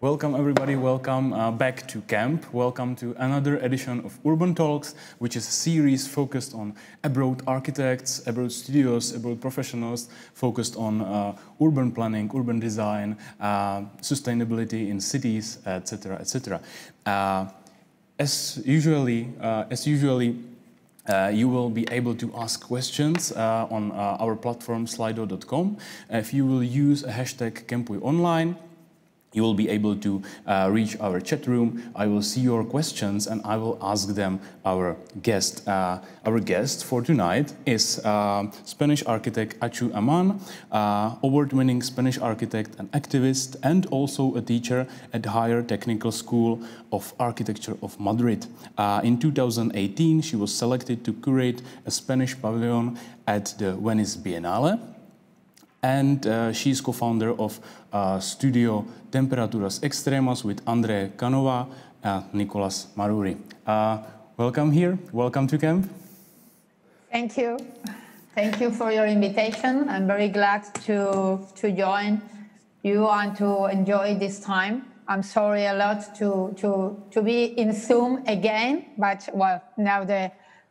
Welcome everybody, welcome back to camp. Welcome to another edition of Urban Talks, which is a series focused on abroad architects, abroad studios, abroad professionals, focused on urban planning, urban design, sustainability in cities, etc., etc. As usually, you will be able to ask questions on our platform slido.com. If you will use a hashtag #CampuiOnline, you will be able to reach our chat room. I will see your questions and I will ask them our guest. Our guest for tonight is Spanish architect Atxu Amann, award-winning Spanish architect and activist, and also a teacher at the Higher Technical School of Architecture of Madrid. In 2018, she was selected to curate a Spanish pavilion at the Venice Biennale. And she's co-founder of studio Temperaturas Extremas with Andrés Cánovas and Nicolás Maruri. Welcome here. Welcome to camp. Thank you. Thank you for your invitation. I'm very glad to join you and to enjoy this time. I'm sorry a lot to be in Zoom again, but well, now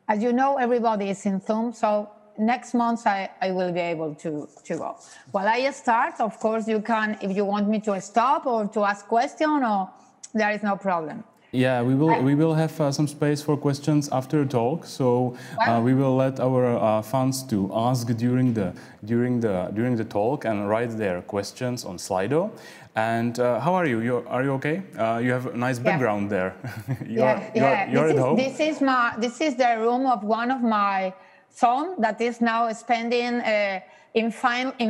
as you know, everybody is in Zoom, so next month I will be able to go. While I start, of course, you can, if you want me to stop or to ask question, or there is no problem. Yeah, we will have some space for questions after the talk, so we will let our fans to ask during the talk and write their questions on Slido. And how are you? Are you okay? You have a nice background there. You're at home. This is the room of one of my son that is now spending in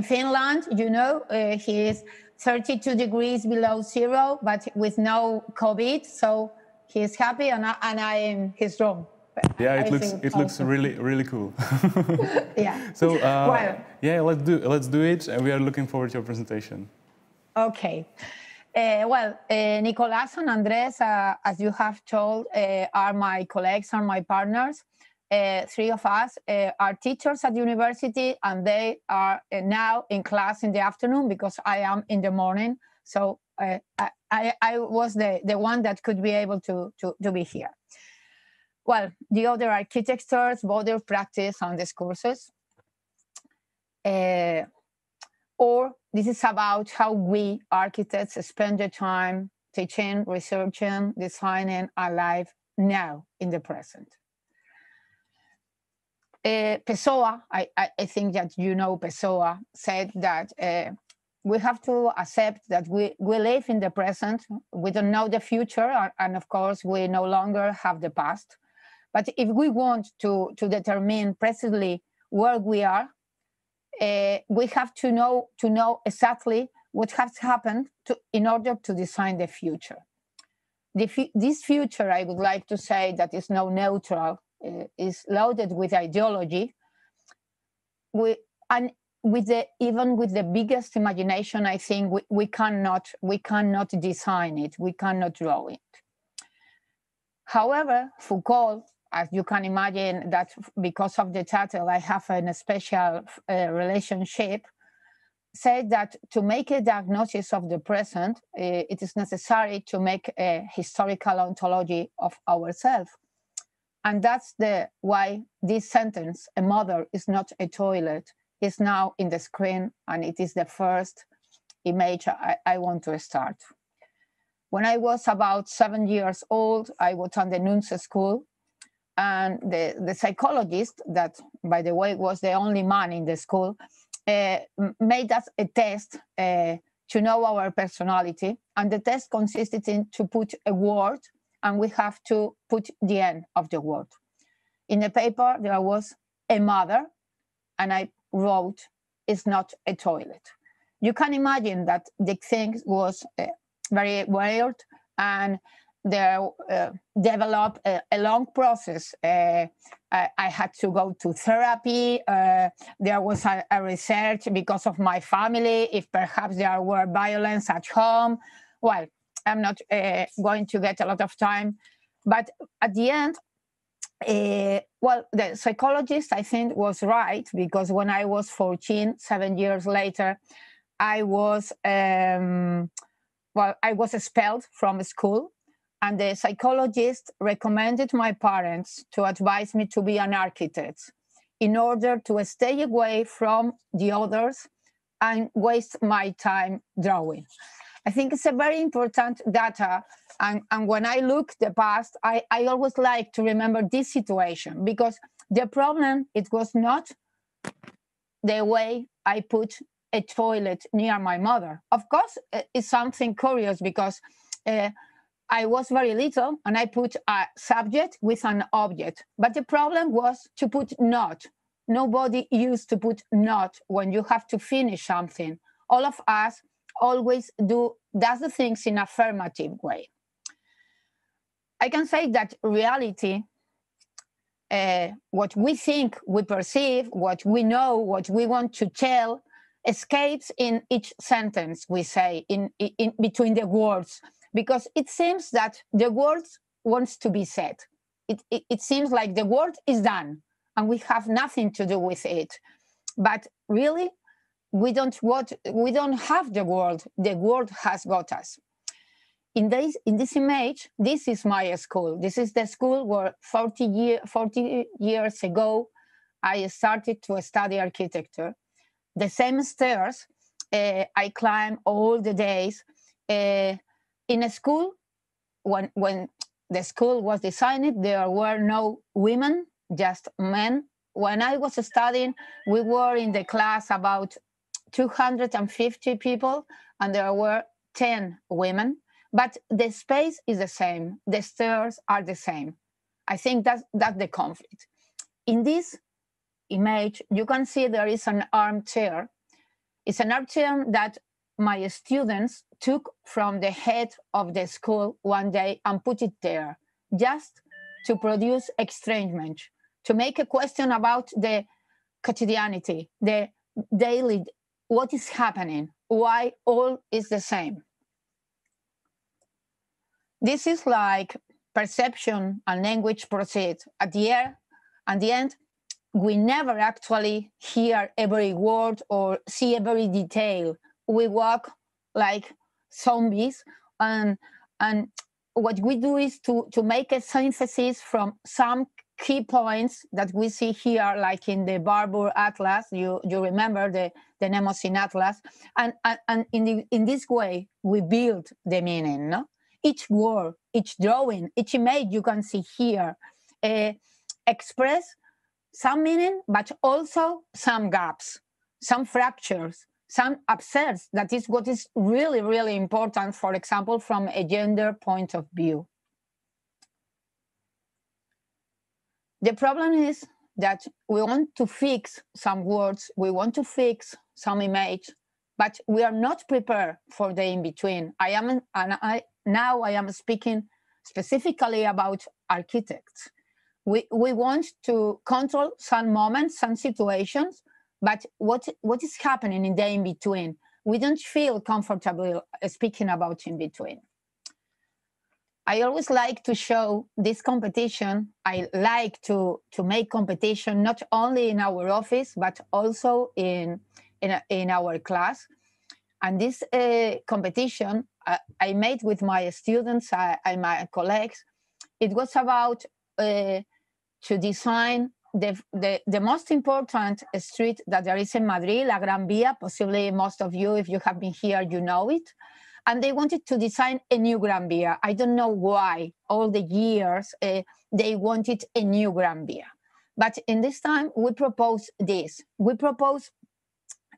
Finland. You know, he is 32 degrees below zero, but with no COVID, so he is happy, and I am his room. Yeah, it looks really cool. Yeah. So yeah, let's do it, and we are looking forward to your presentation. Okay. Nicolás and Andrés, as you have told, are my colleagues, are my partners. Three of us are teachers at university, and they are now in class in the afternoon because I am in the morning. So I was the one that could be able to be here. Well, the other architects, both practice on these courses. Or this is about how we architects spend the time teaching, researching, designing our life now in the present. Pessoa, I think that you know Pessoa, said that we have to accept that we live in the present. We don't know the future, and of course we no longer have the past. But if we want to determine precisely where we are, we have to know exactly what has happened in order to design the future. This future, I would like to say, that is no neutral, is loaded with ideology, and even with the biggest imagination, I think we cannot design it, we cannot draw it. However, Foucault, as you can imagine, that because of the title I have a special relationship, said that to make a diagnosis of the present, it is necessary to make a historical ontology of ourselves. And that's why this sentence, "a mother is not a toilet," is now in the screen, and it is the first image I want to start. When I was about 7 years old, I was on the Nunce school, and the psychologist, that, by the way, was the only man in the school, made us a test to know our personality, and the test consisted in to put a word, and we have to put the end of the word. In the paper, there was "a mother," and I wrote, "is not a toilet." You can imagine that the thing was very weird, and there developed a long process. I had to go to therapy. There was a research because of my family, if perhaps there were violence at home. Well, I'm not going to get a lot of time, but at the end, the psychologist, I think, was right, because when I was 14, 7 years later, I was well, I was expelled from school, and the psychologist recommended my parents to advise me to be an architect in order to stay away from the others and waste my time drawing. I think it's a very important data. And when I look the past, I always like to remember this situation, because the problem, it was not the way I put a toilet near my mother. Of course, it's something curious, because I was very little and I put a subject with an object. But the problem was to put not. Nobody used to put not when you have to finish something. All of us always does the things in affirmative way. I can say that reality, what we think, we perceive, what we know, what we want to tell, escapes in each sentence we say, in between the words, because it seems that the word wants to be said. It seems like the word is done and we have nothing to do with it. But really, we don't have the word. The word has got us. In this image, this is my school. This is the school where 40 years ago, I started to study architecture. The same stairs I climb all the days. In a school, when the school was designed, there were no women, just men. When I was studying, we were in the class about 250 people, and there were 10 women. But the space is the same. The stairs are the same. I think that's the conflict. In this image, you can see there is an armchair. It's an armchair that my students took from the head of the school one day and put it there, just to produce estrangement, to make a question about the quotidianity, the daily, what is happening, why all is the same. This is like perception and language proceed. At the end, we never actually hear every word or see every detail. We walk like zombies, and what we do is to make a synthesis from some key points that we see here, like in the Barbour Atlas. You remember the Mnemosyne Atlas, and in this way we build the meaning. No? Each word, each drawing, each image you can see here express some meaning, but also some gaps, some fractures, some upsets. That is what is really, really important, for example, from a gender point of view. The problem is that we want to fix some words, we want to fix some image, but we are not prepared for the in-between. Now I am speaking specifically about architects. We want to control some moments, some situations, but what is happening in the in-between? We don't feel comfortable speaking about in-between. I always like to show this competition. I like to make competition not only in our office, but also in our class. And this competition I made with my students and my colleagues. It was about to design the most important street that there is in Madrid, La Gran Vía. Possibly most of you, if you have been here, you know it. And they wanted to design a new Gran Vía. I don't know why. All the years, they wanted a new Gran Vía. But in this time, we proposed this. We proposed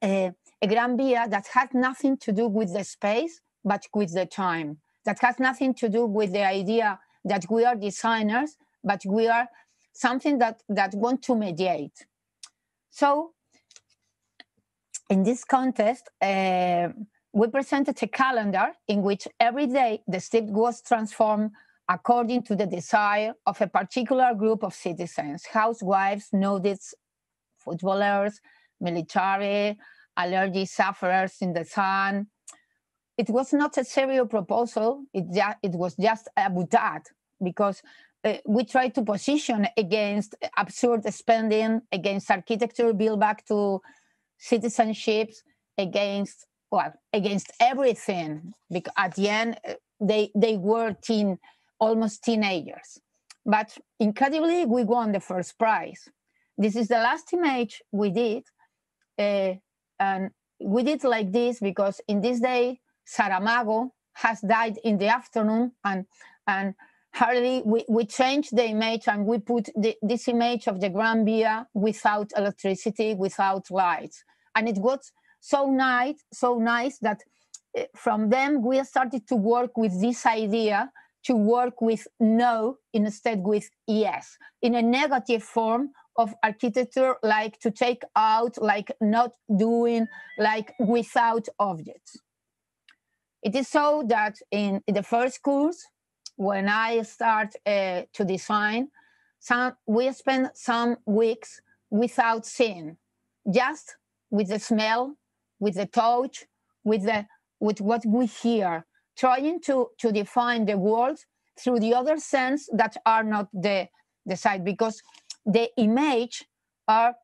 a Gran Vía that had nothing to do with the space, but with the time. That has nothing to do with the idea that we are designers, but we are something that want to mediate. So in this contest, we presented a calendar in which every day the street was transformed according to the desire of a particular group of citizens: housewives, nudists, footballers, military, allergy sufferers in the sun. It was not a serious proposal, it was just a boutade, because we tried to position against absurd spending, against architecture built back to citizenships, against well, against everything, because at the end, they were almost teenagers. But incredibly, we won the first prize. This is the last image we did. And we did like this because in this day, Saramago has died in the afternoon, and hardly we changed the image and we put this image of the Gran Via without electricity, without lights. And it was so nice that from them we started to work with this idea to work with no instead with yes, in a negative form of architecture, like to take out, like not doing, like without objects. It is so that in the first course, when I start to design, we spend some weeks without seeing, just with the smell, with the touch, with what we hear, trying to define the world through the other sense that are not the sight, because the image are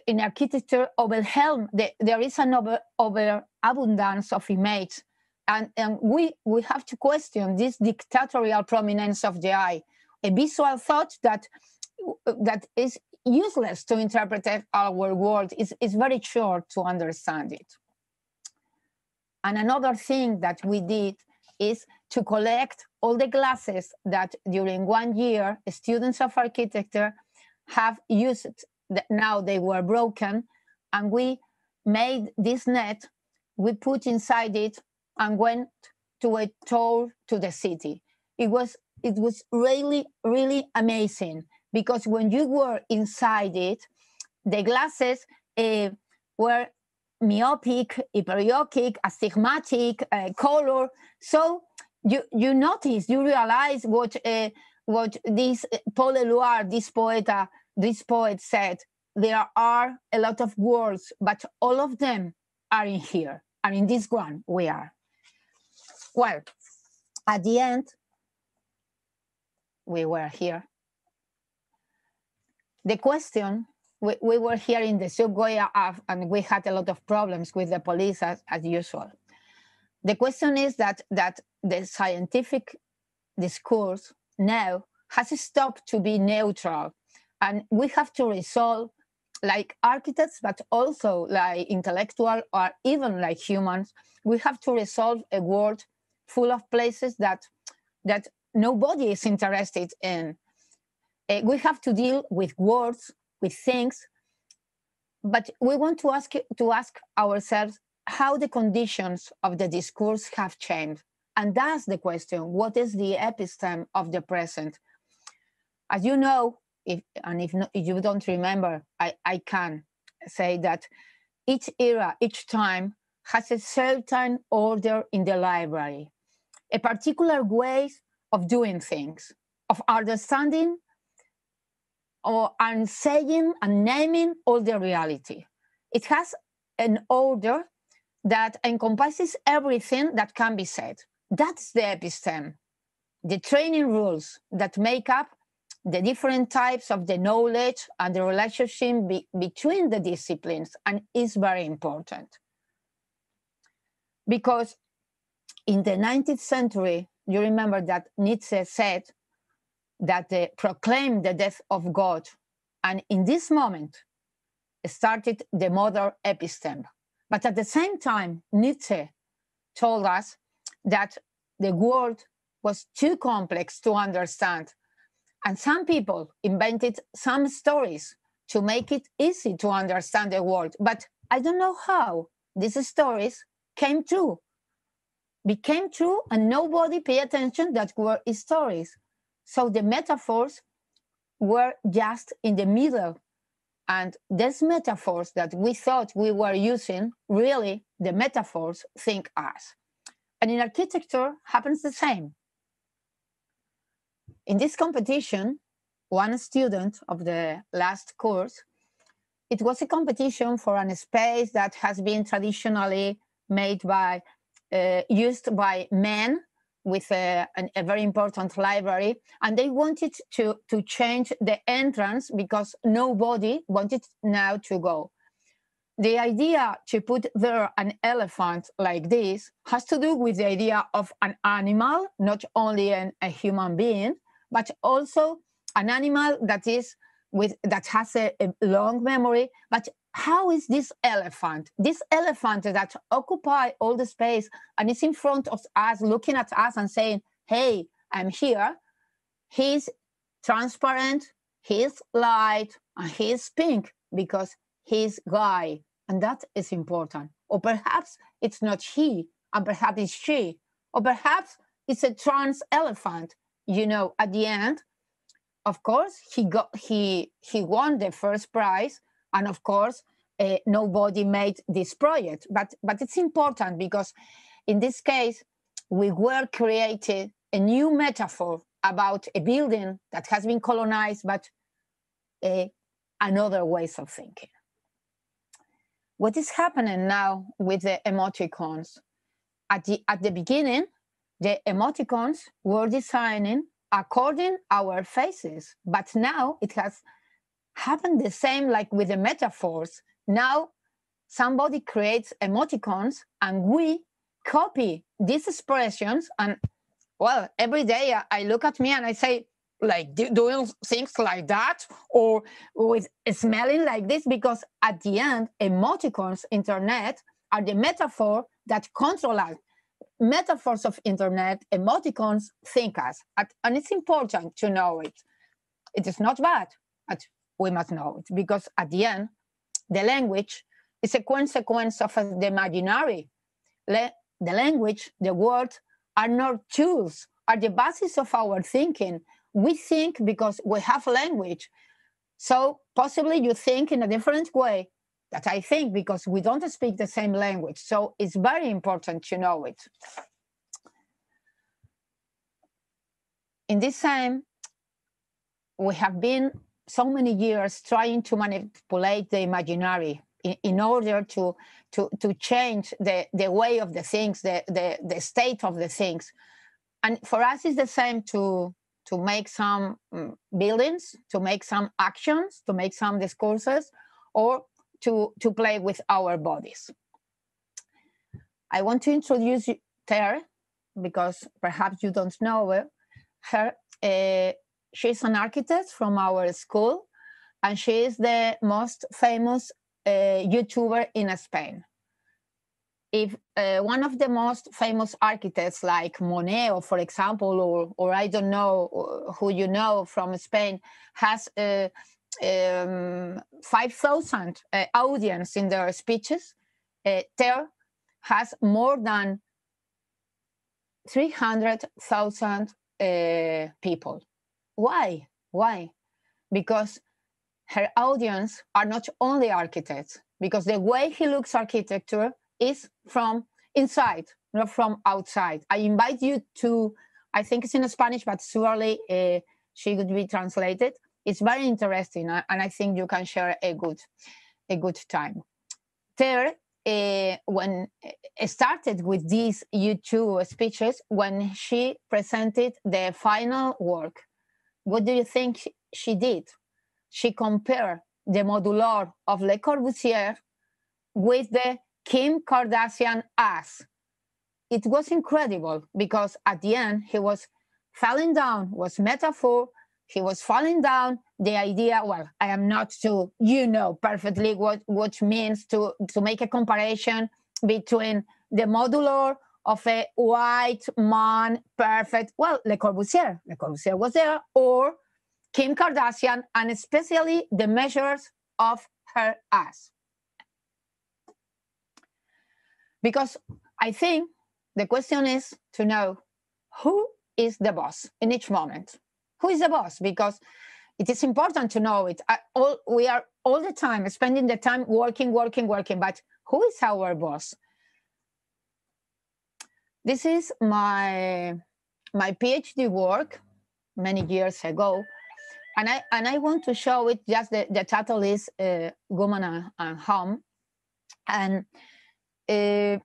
in architecture overwhelmed. There is an overabundance of image, and we have to question this dictatorial prominence of the eye, a visual thought that is useless to interpret our world. Is very short to understand it. And another thing that we did is to collect all the glasses that during 1 year students of architecture have used. Now they were broken, and we made this net, we put inside it and went to a tour to the city. It was really, really amazing, because when you were inside it, the glasses were myopic, hyperiopic, astigmatic, color. So you notice, you realize what this Paul Éluard, this poet said. There are a lot of words, but all of them are in here, and in this one we are. Well, at the end, we were here. The question, we were here in the subway, and we had a lot of problems with the police as usual. The question is that the scientific discourse now has stopped to be neutral, and we have to resolve, like architects, but also like intellectual or even like humans, we have to resolve a world full of places that nobody is interested in. We have to deal with words, with things, but we want to ask ourselves how the conditions of the discourse have changed. And that's the question: what is the episteme of the present? As you know, if you don't remember, I can say that each era, each time has a certain order in the library, a particular way of doing things, of understanding and saying and naming all the reality. It has an order that encompasses everything that can be said. That's the episteme, the training rules that make up the different types of the knowledge and the relationship between the disciplines, and is very important. Because in the 19th century, you remember that Nietzsche said that they proclaimed the death of God, and in this moment started the modern episteme. But at the same time, Nietzsche told us that the world was too complex to understand, and some people invented some stories to make it easy to understand the world. But I don't know how these stories became true, and nobody paid attention that were stories. So the metaphors were just in the middle. And these metaphors that we thought we were using, really, the metaphors think us. And in architecture happens the same. In this competition, one student of the last course, it was a competition for a space that has been traditionally made by, used by men with a very important library, and they wanted to change the entrance because nobody wanted now to go. the idea to put there an elephant like this has to do with the idea of an animal, not only a human being, but also an animal that has a long memory. But how is this elephant? This elephant that occupies all the space and is in front of us, looking at us and saying, hey, I'm here. He's transparent, he's light, and he's pink because he's guy. And that is important. Or perhaps it's not he, and perhaps it's she. Or perhaps it's a trans elephant. You know, at the end, of course, he won the first prize, and of course, nobody made this project. But it's important because in this case, we were creating a new metaphor about a building that has been colonized, but another ways of thinking. What is happening now with the emoticons? At the beginning, the emoticons were designing according our faces, but now it has happened the same like with the metaphors. Now somebody creates emoticons and we copy these expressions, and well, every day I look at me and I say, like, doing things like that, or with smelling like this, because at the end, emoticons, internet, are the metaphor that control us. Metaphors of internet, emoticons think us. And it's important to know it. It is not bad, but we must know it, because at the end, the language is a consequence of the imaginary. The language, the words, are not tools, are the basis of our thinking. We think because we have language. So possibly you think in a different way that I think because we don't speak the same language. So it's very important to know it. In this time, we have been so many years trying to manipulate the imaginary in order to change the way of the things, the state of the things. And for us, it's the same to make some buildings, to make some actions, to make some discourses, or to play with our bodies. I want to introduce her, because perhaps you don't know her. She's an architect from our school, and she is the most famous YouTuber in Spain. If one of the most famous architects like Monet, for example, or I don't know who you know from Spain, has 5,000 audience in their speeches, Ter has more than 300,000 people. Why? Why? Because her audience are not only architects, because the way he looks architecture is from inside, not from outside. I invite you to, I think it's in Spanish, but surely she could be translated. It's very interesting, and I think you can share a good time. Ter, when started with these YouTube speeches, when she presented the final work, what do you think she did? She compared the modular of Le Corbusier with the Kim Kardashian ass. It was incredible, because at the end he was falling down, was metaphor, he was falling down the idea, well, I am not to, you know perfectly what means to make a comparison between the modular of a white man, perfect, well, Le Corbusier was there, or Kim Kardashian, and especially the measures of her ass. Because I think the question is to know who is the boss in each moment. Who is the boss? Because it is important to know it. We are all the time spending the time working, but who is our boss? This is my PhD work many years ago, and I want to show it. Just the title is Woman and Home, and I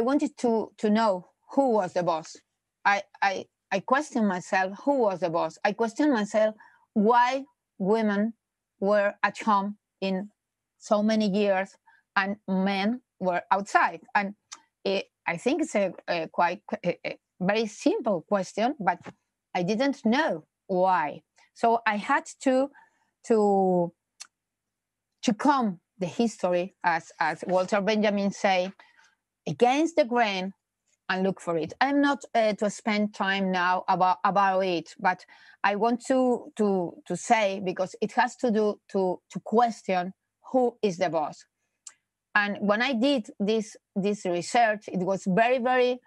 wanted to know who was the boss. I questioned myself, who was the boss? I questioned myself why women were at home in so many years, and men were outside. And I think it's a very simple question, but I didn't know why. So I had to come the history, as Walter Benjamin say, against the grain and look for it. I'm not to spend time now about it, but I want to say, because it has to do to question who is the boss. And when I did this research, it was very, very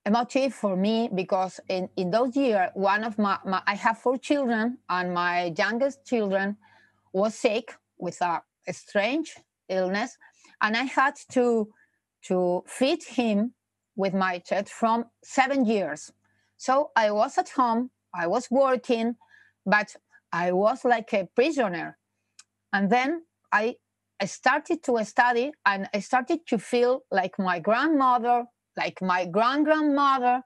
emotive for me, because in those years, one of I have 4 children, and my youngest children was sick with a strange illness, and I had to feed him with my child from 7 years. So I was at home, I was working, but I was like a prisoner. And then I started to study, and I started to feel like my grandmother, like my grandmother,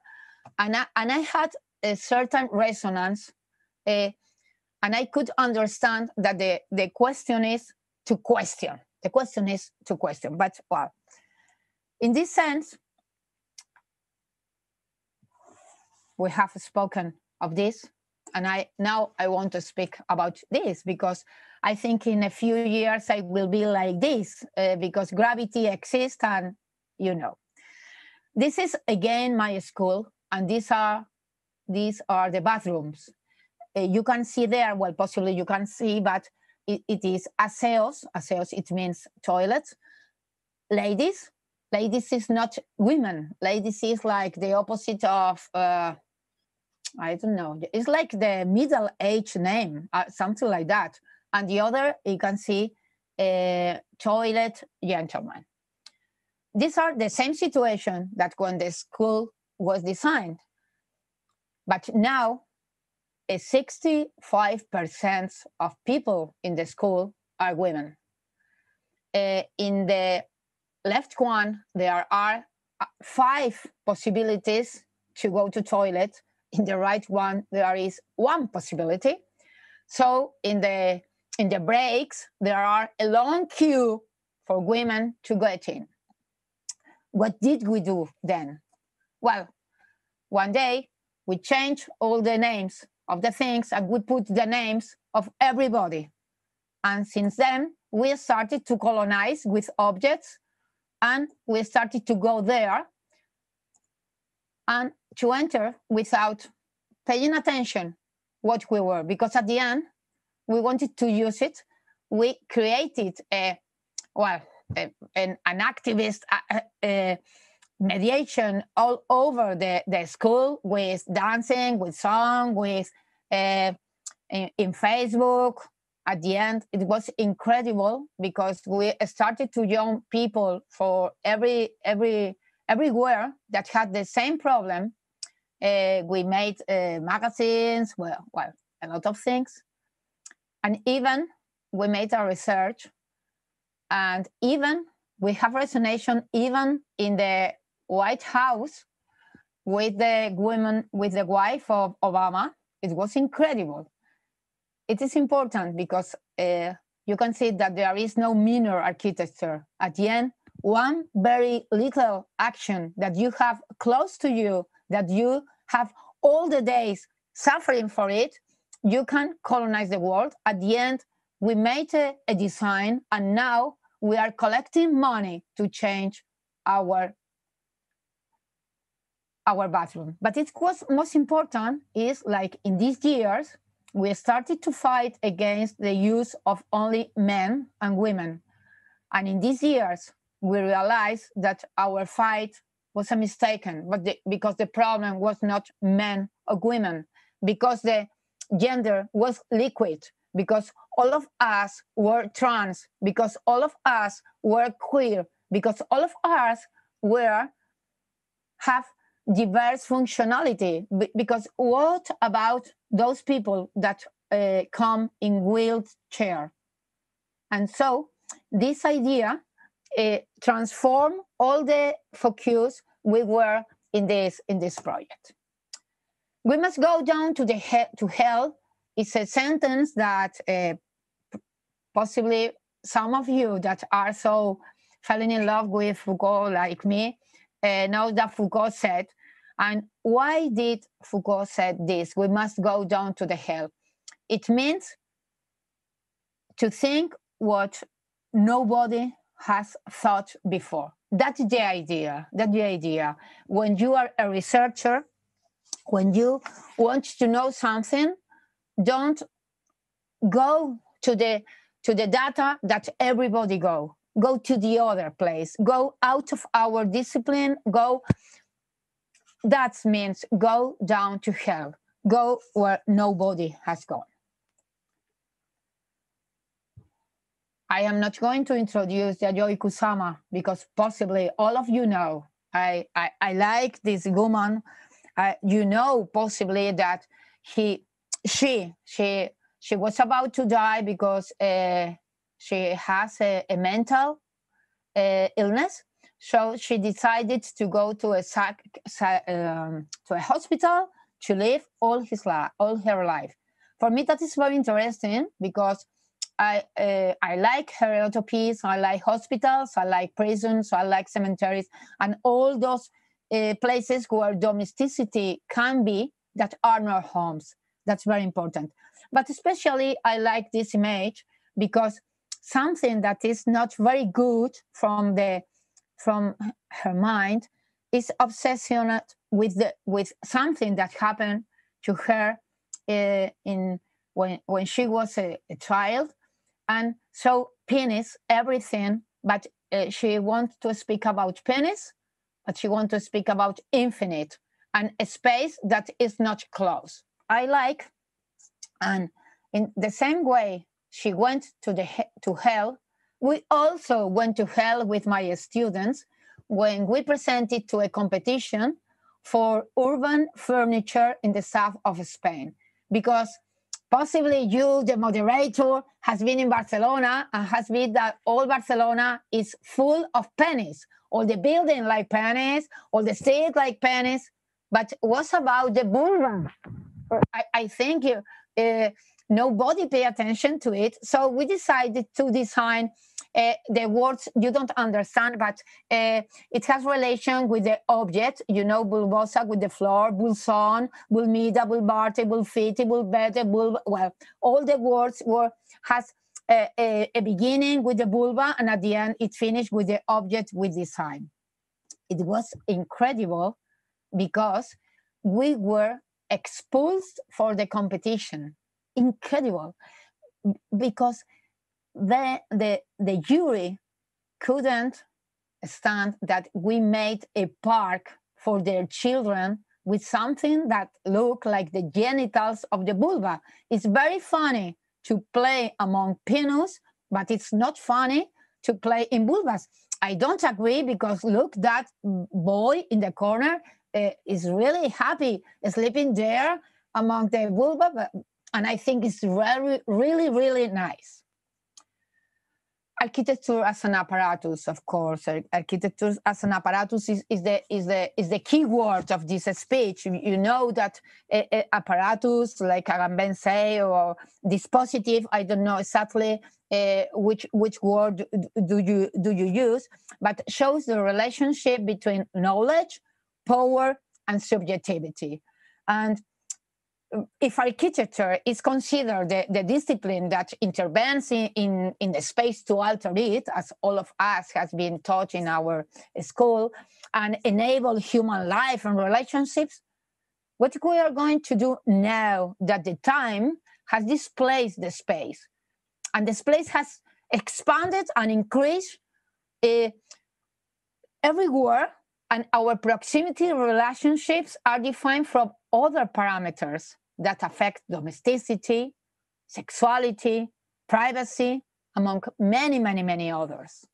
and I had a certain resonance, and I could understand that the question is to question. The question is to question. But well, in this sense, we have spoken of this, and now I want to speak about this, because I think in a few years I will be like this, because gravity exists, and you know. This is again my school, and these are the bathrooms. You can see there, well, possibly you can see, but it is aseos. Aseos, it means toilets. Ladies is not women. Ladies is like the opposite of, I don't know, it's like the middle-aged name, something like that. And the other, you can see toilet gentlemen. These are the same situation that when the school was designed. But now, 65% of people in the school are women. In the left one, there are 5 possibilities to go to toilet. In the right one, there is 1 possibility. So in the breaks, there are a long queue for women to get in. What did we do then? Well, one day we changed all the names of the things, and we put the names of everybody. And since then, we started to colonize with objects, and we started to go there and to enter without paying attention what we were, because at the end, we wanted to use it. We created an activist mediation all over the school, with dancing, with song, with in Facebook. At the end, it was incredible, because we started to young people for everywhere that had the same problem. We made magazines, well, a lot of things, and even we made a research, and even we have resonation even in the White House with the women, with the wife of Obama. It was incredible. It is important because you can see that there is no minor architecture. At the end, one very little action that you have close to you, that you have all the days suffering for it, you can colonize the world. At the end, we made a design, and now we are collecting money to change our bathroom. But it was most important is, like, in these years, we started to fight against the use of only men and women. And in these years, we realized that our fight was a mistake, because the problem was not men or women, because the gender was liquid, because all of us were trans, because all of us were queer, because all of us have diverse functionality. Because what about those people that come in wheelchair? And so this idea transformed all the focus we were in this project. We must go down to hell. It's a sentence that possibly some of you that are so falling in love with Foucault like me know that Foucault said, and why did Foucault said this? We must go down to the hell. It means to think what nobody has thought before. That's the idea. That's the idea. When you are a researcher, when you want to know something, don't go to the data that everybody go. Go to the other place. Go out of our discipline. Go. That means go down to hell. Go where nobody has gone. I am not going to introduce Yayoi Kusama because possibly all of you know. I like this woman. You know possibly that she was about to die because she has a mental illness. So she decided to go to a hospital to live all her life. For me, that is very interesting because I like her utopias, I like hospitals, I like prisons, I like cemeteries, and all those places where domesticity can be that are not homes. That's very important. But especially I like this image because something that is not very good from her mind is obsessioned with something that happened to her when she was a child. And so penis, everything, but she wants to speak about penis, but she wants to speak about infinite and a space that is not close. I like, and in the same way she went to hell, we also went to hell with my students when we presented to a competition for urban furniture in the south of Spain, because possibly you, the moderator, has been in Barcelona and has been that all Barcelona is full of pennies. All the building like pennies, all the street like pennies. But what's about the bullrun? I think nobody pay attention to it. So we decided to design the words you don't understand, but it has relation with the object, you know, bulbosa with the floor, bulson, bulmida, bulbarte, bulfiti, bulbete, well, all the words has a beginning with the vulva, and at the end it finished with the object we designed. It was incredible because we were expulsed for the competition. Incredible, because the jury couldn't stand that we made a park for their children with something that looked like the genitals of the vulva. It's very funny to play among penis, but it's not funny to play in vulvas. I don't agree because look, that boy in the corner is really happy sleeping there among the vulva, and I think it's really, really, really nice. Architecture as an apparatus, of course. Architecture as an apparatus is the key word of this speech. You know that apparatus, like Agamben say, or dispositive, I don't know exactly which word do you use, but shows the relationship between knowledge, power, and subjectivity. And if architecture is considered the discipline that intervenes in the space to alter it, as all of us has been taught in our school, and enable human life and relationships, what we are going to do now that the time has displaced the space, and the space has expanded and increased everywhere, and our proximity relationships are defined from other parameters that affect domesticity, sexuality, privacy, among many, many, many others.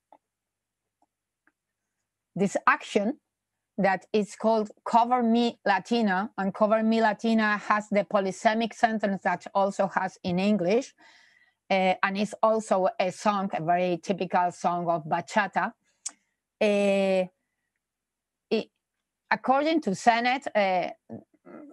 This action that is called Cover Me Latina, and Cover Me Latina has the polysemic sentence that also has in English, and it's also a song, a very typical song of bachata. According to Senate,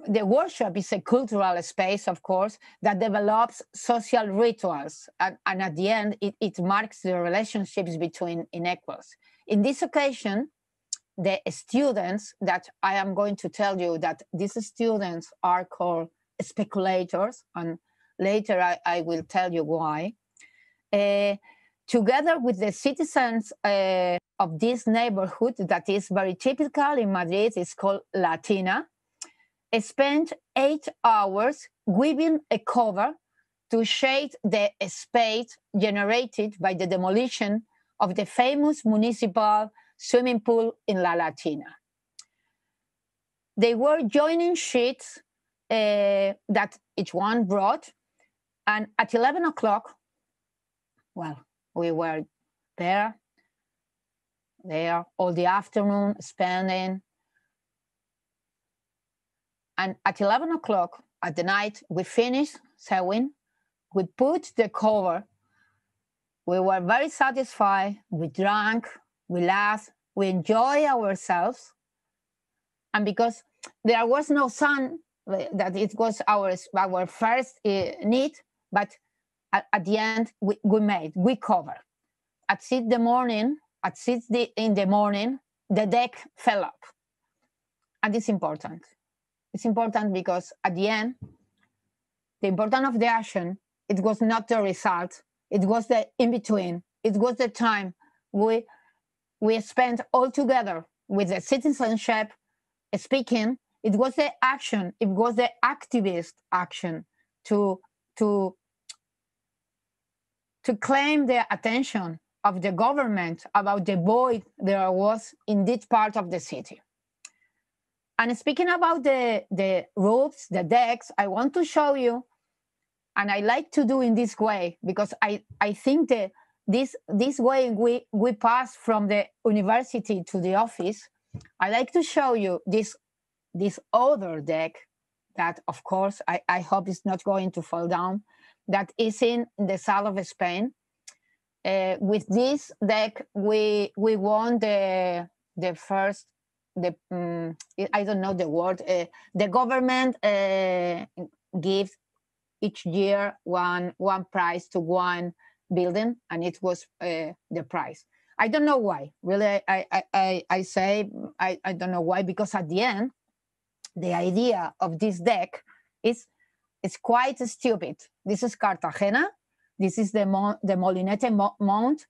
the workshop is a cultural space, of course, that develops social rituals. And at the end, it marks the relationships between inequals. In this occasion, the students that I am going to tell you that these students are called speculators, and later I will tell you why. Together with the citizens of this neighborhood that is very typical in Madrid, it's called Latina, spent 8 hours weaving a cover to shade the space generated by the demolition of the famous municipal swimming pool in La Latina. They were joining sheets that each one brought, and at 11 o'clock, well, we were there all the afternoon spending. And at 11 o'clock at the night, we finished sewing, we put the cover, we were very satisfied, we drank, we laughed, we enjoyed ourselves. And because there was no sun, that it was our first need, but at the end, we covered. At 6 in the morning, the deck fell up. And it's important. It's important because at the end, the importance of the action, it was not the result, it was the in-between, it was the time we spent all together with the citizenship speaking. It was the action, it was the activist action to claim the attention of the government about the void there was in this part of the city. And speaking about the roofs, the decks, I want to show you, and I like to do in this way, because I think that this way we pass from the university to the office. I like to show you this other deck that, of course, I hope is not going to fall down, that is in the south of Spain. With this deck, we won the first, I don't know the word, the government gives each year one prize to one building, and it was the prize. I don't know why, really, I say, I don't know why, because at the end, the idea of this deck is quite stupid. This is Cartagena. This is the Molinete Mount,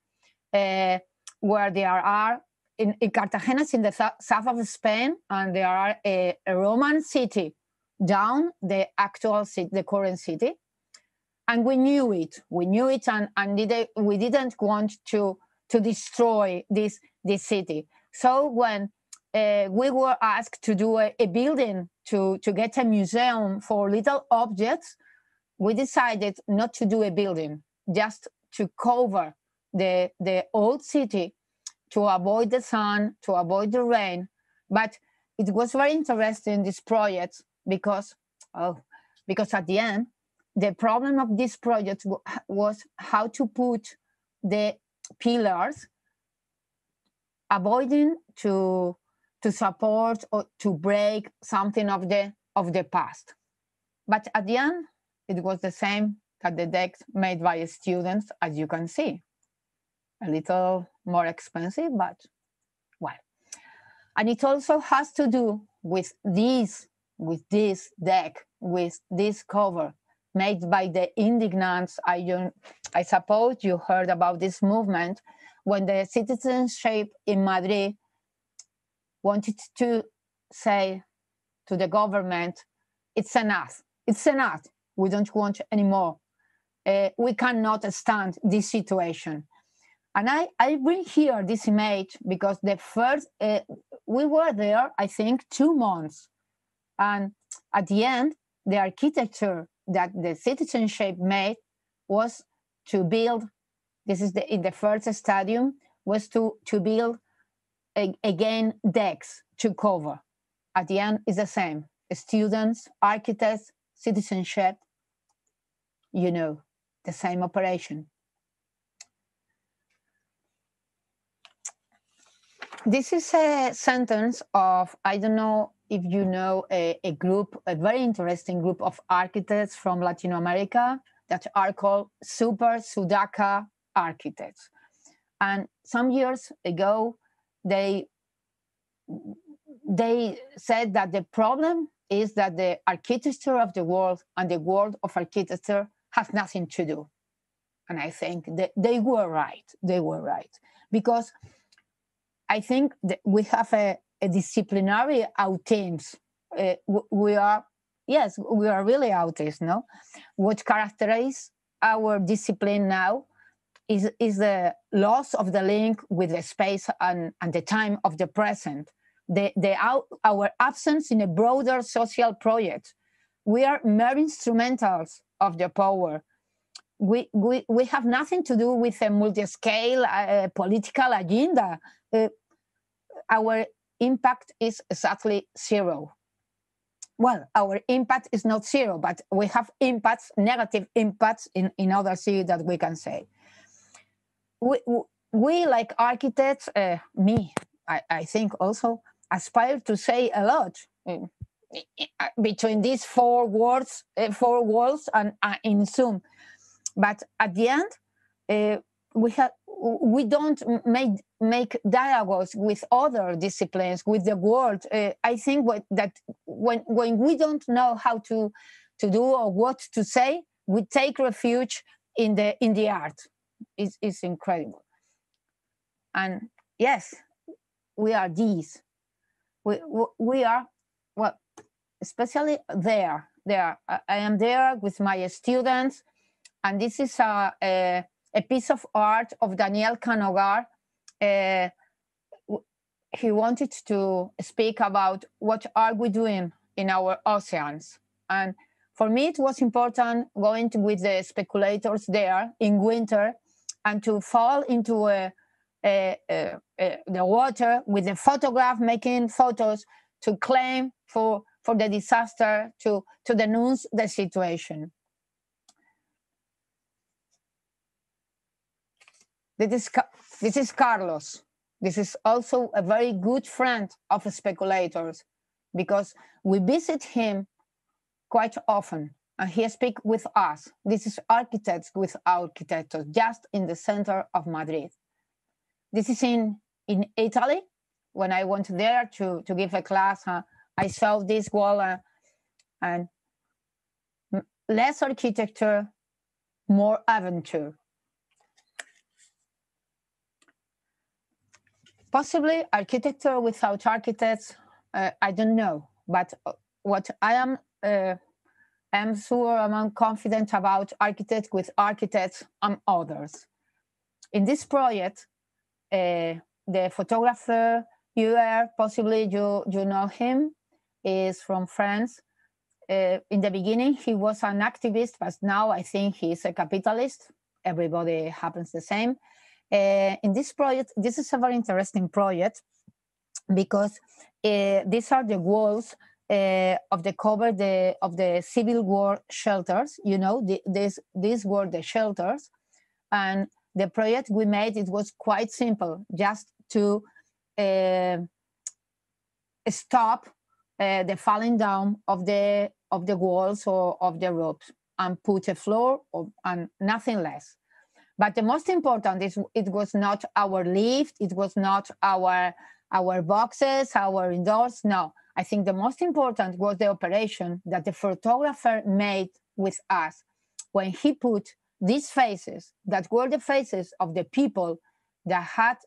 where there are, in Cartagena is in the south of Spain, and there are a Roman city down the actual city, the current city. And we knew it, and we didn't want to destroy this city. So when we were asked to do a building to get a museum for little objects, we decided not to do a building, just to cover the old city to avoid the sun, to avoid the rain. But it was very interesting, this project, because at the end, the problem of this project was how to put the pillars, avoiding to support or to break something of the past. But at the end, it was the same that the decks made by students, as you can see. A little more expensive, but well. And it also has to do with this deck, with this cover made by the indignants. I suppose you heard about this movement when the citizenship in Madrid wanted to say to the government, it's enough, we don't want anymore. We cannot stand this situation. And I bring here this image because the first, we were there, I think, 2 months. And at the end, the architecture that the citizenship made was to build, this is in the first stadium, was to build again decks to cover. At the end, it's the same. Students, architects, citizenship, you know, the same operation. This is a sentence of, I don't know if you know a group, a very interesting group of architects from Latin America that are called Super Sudaca architects. And some years ago, they said that the problem is that the architecture of the world and the world of architecture has nothing to do. And I think that they were right. They were right. Because I think that we have a disciplinary autism. We are really autists, no? What characterizes our discipline now is the loss of the link with the space and the time of the present. Our absence in a broader social project. We are mere instrumentals of the power. We have nothing to do with a multi-scale political agenda. Our impact is exactly zero. Well, our impact is not zero, but we have impacts, negative impacts in other cities that we can say. We like architects, I think also, aspire to say a lot between these four walls and in Zoom. But at the end, we don't make dialogues with other disciplines, with the world. I think that when we don't know how to do or what to say, we take refuge in the art. It's incredible. And yes, we are these. We are, well, especially there. I am there with my students, and this is a piece of art of Daniel Canogar. He wanted to speak about what are we doing in our oceans. And for me, it was important going with the speculators there in winter and to fall into the water with the photograph, making photos to claim for the disaster, to denounce the situation. This is Carlos. This is also a very good friend of speculators because we visit him quite often and he speaks with us. This is Architects with Architects, just in the center of Madrid. This is in Italy. When I went there to give a class, I saw this wall and less architecture, more adventure. Possibly architecture without architects, I don't know. But what I'm sure I'm confident about architects with architects and others. In this project, the photographer, possibly you know him, is from France. In the beginning, he was an activist, but now I think he's a capitalist. Everybody happens the same. In this project, this is a very interesting project because these are the walls of the cover of the Civil War shelters. You know, these were the shelters, and the project we made, it was quite simple, just to stop the falling down of the walls or of the roofs and put a floor and nothing less. But the most important is it was not our lift, it was not our boxes, our indoors. No, I think the most important was the operation that the photographer made with us when he put these faces that were the faces of the people that had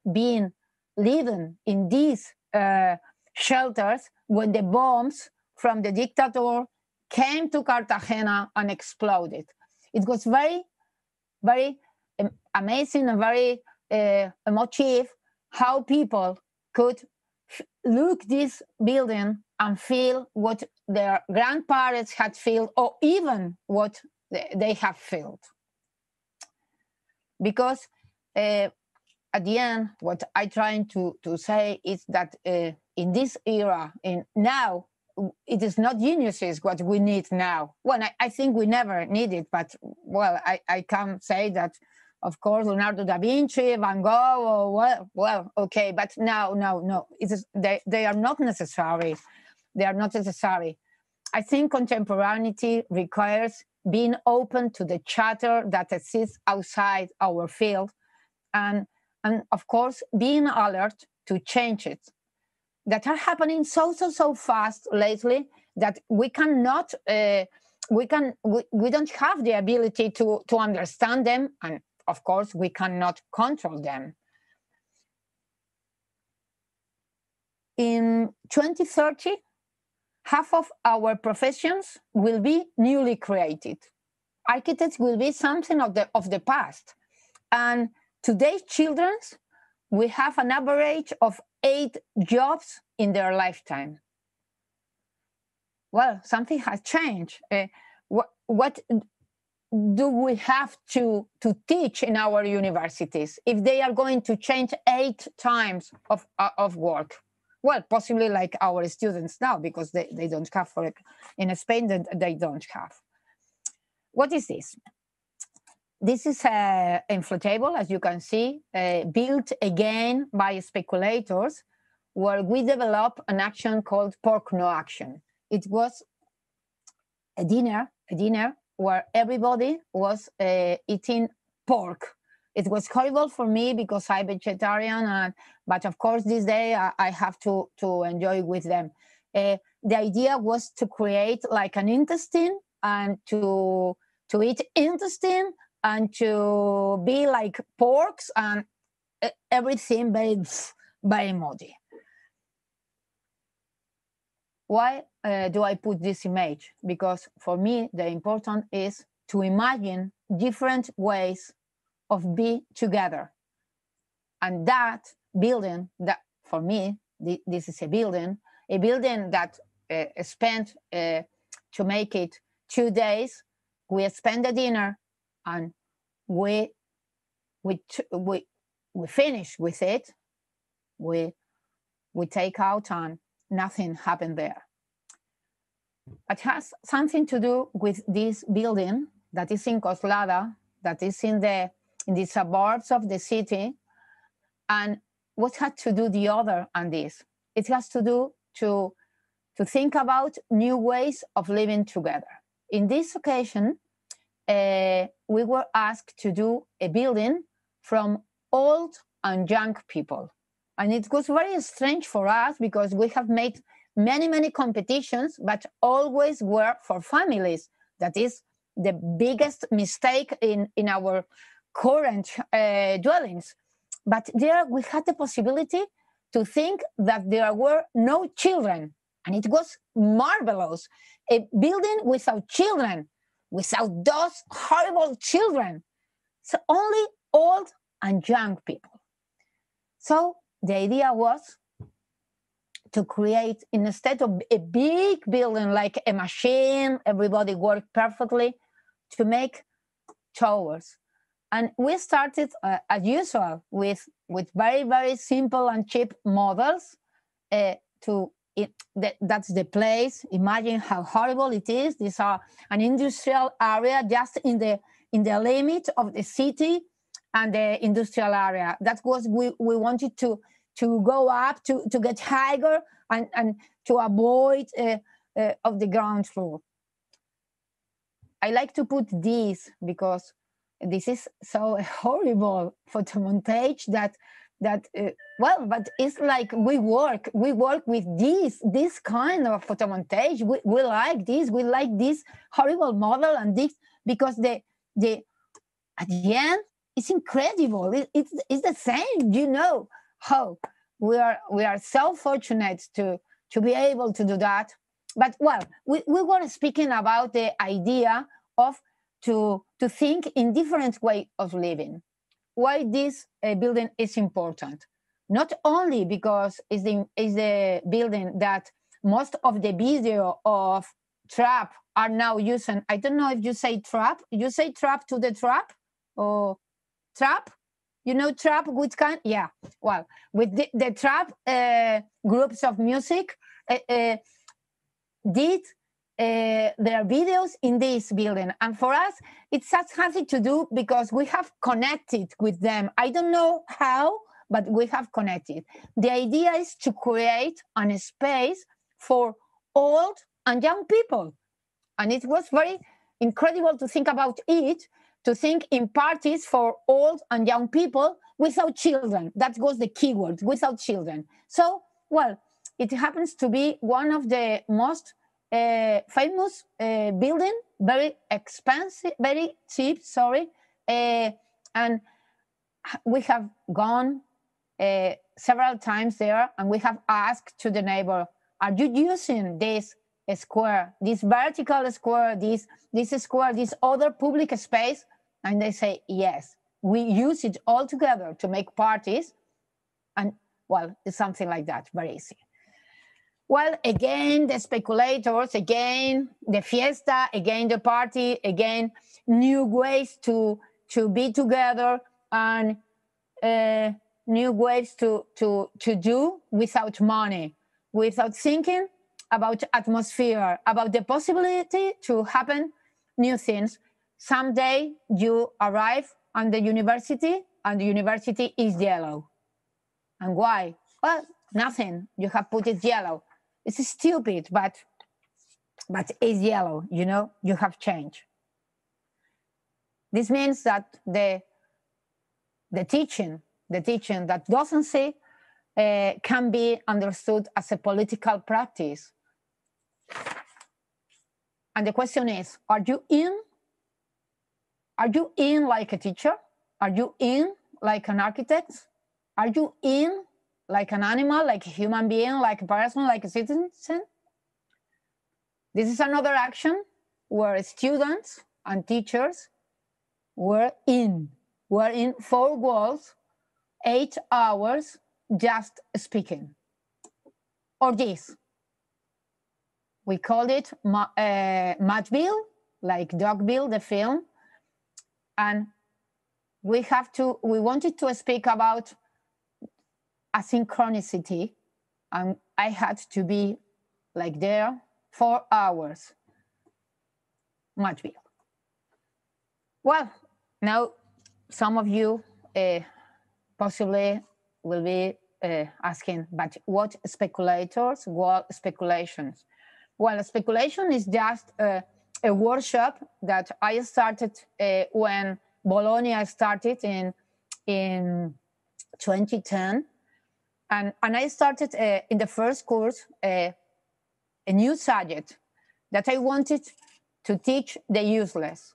been living in these shelters when the bombs from the dictator came to Cartagena and exploded. It was very, very amazing and very emotive how people could look this building and feel what their grandparents had felt, or even what they have felt. Because at the end, what I'm trying to say is that in this era, now, it is not geniuses what we need now. Well, I think we never need it, but well, I can say that, of course, Leonardo da Vinci, Van Gogh, well, okay, but no, it is, they are not necessary. they are not necessary. I think contemporaneity requires being open to the chatter that exists outside our field, and of course, being alert to changes that are happening so fast lately that we cannot, we don't have the ability to understand them, and of course, we cannot control them. In 2030, half of our professions will be newly created. Architects will be something of the past. And today's children will have an average of 8 jobs in their lifetime. Well, something has changed. What do we have to teach in our universities if they are going to change 8 times of work? Well, possibly like our students now, because they don't have, in Spain, they don't have. What is this? This is an inflatable, as you can see, built again by speculators, where we developed an action called Pork No Action. It was a dinner where everybody was eating pork. It was horrible for me because I'm vegetarian, but of course this day I have to enjoy with them. The idea was to create like an intestine and to eat intestine and to be like porks and everything very muddy. Why do I put this image? Because for me, the important is to imagine different ways of be together. And that building, that for me, this is a building that spent to make it 2 days. We spent the dinner and we finish with it. We take out and nothing happened there. It has something to do with this building that is in Coslada, that is in the suburbs of the city. And what had to do the other and this? It has to do to think about new ways of living together. In this occasion, we were asked to do a building from old and young people. And it was very strange for us because we have made many competitions, but always were for families. That is the biggest mistake in our current dwellings. But there we had the possibility to think that there were no children. And it was marvelous. A building without children, without those horrible children. So only old and young people. So the idea was to create, instead of a big building like a machine, everybody worked perfectly, to make towers. And we started, as usual, with very simple and cheap models. That's the place. Imagine how horrible it is. These are an industrial area just in the limit of the city and the industrial area. That was we wanted to go up to get higher and to avoid of the ground floor. I like to put this because this is so horrible photomontage that but it's like we work with this kind of photomontage. We like this horrible model and this because the at the end it's incredible. It's the same, you know how we are so fortunate to be able to do that. But well, we were speaking about the idea of to think in different way of living. Why this building is important? Not only because it's the building that most of the video of trap are now using. I don't know if you say trap. You say trap to the trap or trap? You know trap, which kind? Yeah. Well, with the trap groups of music did their videos in this building. And for us, it has something to do because we have connected with them. I don't know how, but we have connected. The idea is to create a space for old and young people. And it was very incredible to think about it, to think in parties for old and young people without children. That was the key word, without children. So, well, it happens to be one of the most famous building, very expensive, very cheap, sorry. And we have gone several times there, and we have asked to the neighbor, are you using this square, this vertical square, this square, this other public space? And they say, yes, we use it all together to make parties. And well, it's something like that, very easy. Well, again, the speculators, again, the fiesta, again, the party, again, new ways to be together, and new ways to do without money, without thinking about atmosphere, about the possibility to happen new things. Someday you arrive at the university and the university is yellow. And why? Well, nothing. You have put it yellow. It's stupid, but it's yellow, you know, you have changed. This means that the teaching that doesn't see can be understood as a political practice. And the question is, are you in? Are you in like a teacher? Are you in like an architect? Are you in like an animal, like a human being, like a person, like a citizen? This is another action where students and teachers were in 4 walls, 8 hours, just speaking. Or this. We called it Matchbill, like Dogville, the film. And we wanted to speak about asynchronicity, and I had to be like there 4 hours. Matchbill. Well, now some of you possibly will be asking, but what speculators, what speculations? Well, speculation is just a workshop that I started when Bologna started in 2010. And I started in the first course a new subject that I wanted to teach the useless.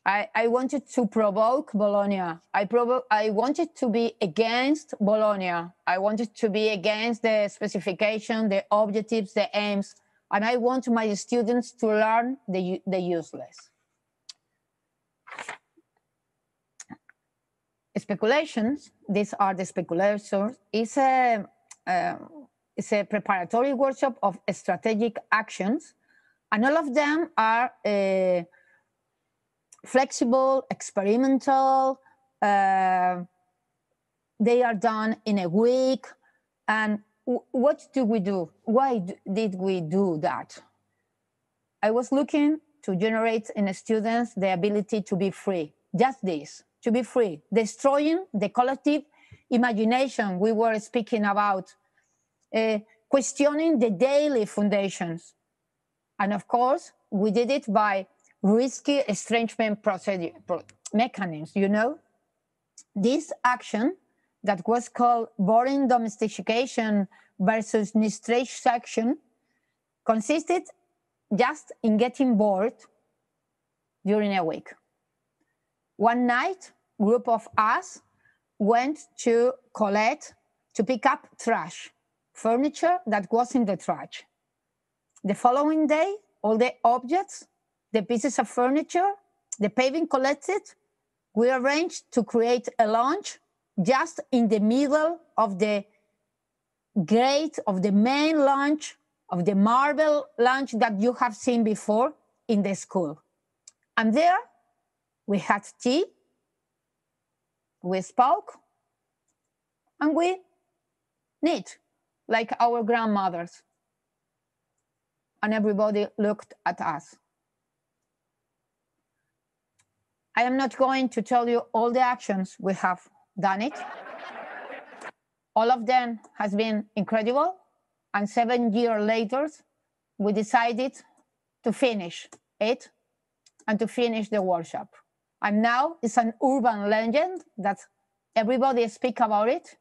I wanted to provoke Bologna. I wanted to be against Bologna. I wanted to be against the specification, the objectives, the aims. And I want my students to learn the useless. Speculations, these are the speculators, is a preparatory workshop of strategic actions, and all of them are flexible, experimental, they are done in a week. And what do we do? Why did we do that? I was looking to generate in students the ability to be free, just this. To be free, destroying the collective imagination we were speaking about, questioning the daily foundations. And of course, we did it by risky estrangement mechanisms, you know? This action that was called boring domestication versus niche-section consisted just in getting bored during a week. One night, a group of us went to pick up trash, furniture that was in the trash. The following day, all the objects, the pieces of furniture, the paving collected, we arranged to create a lounge just in the middle of the gate of the main lounge, of the marble lounge that you have seen before in the school. And there, we had tea, we spoke, and we knit like our grandmothers. And everybody looked at us. I am not going to tell you all the actions we have done it. All of them has been incredible. And 7 years later, we decided to finish it and to finish the workshop. And now it's an urban legend that everybody speak about it,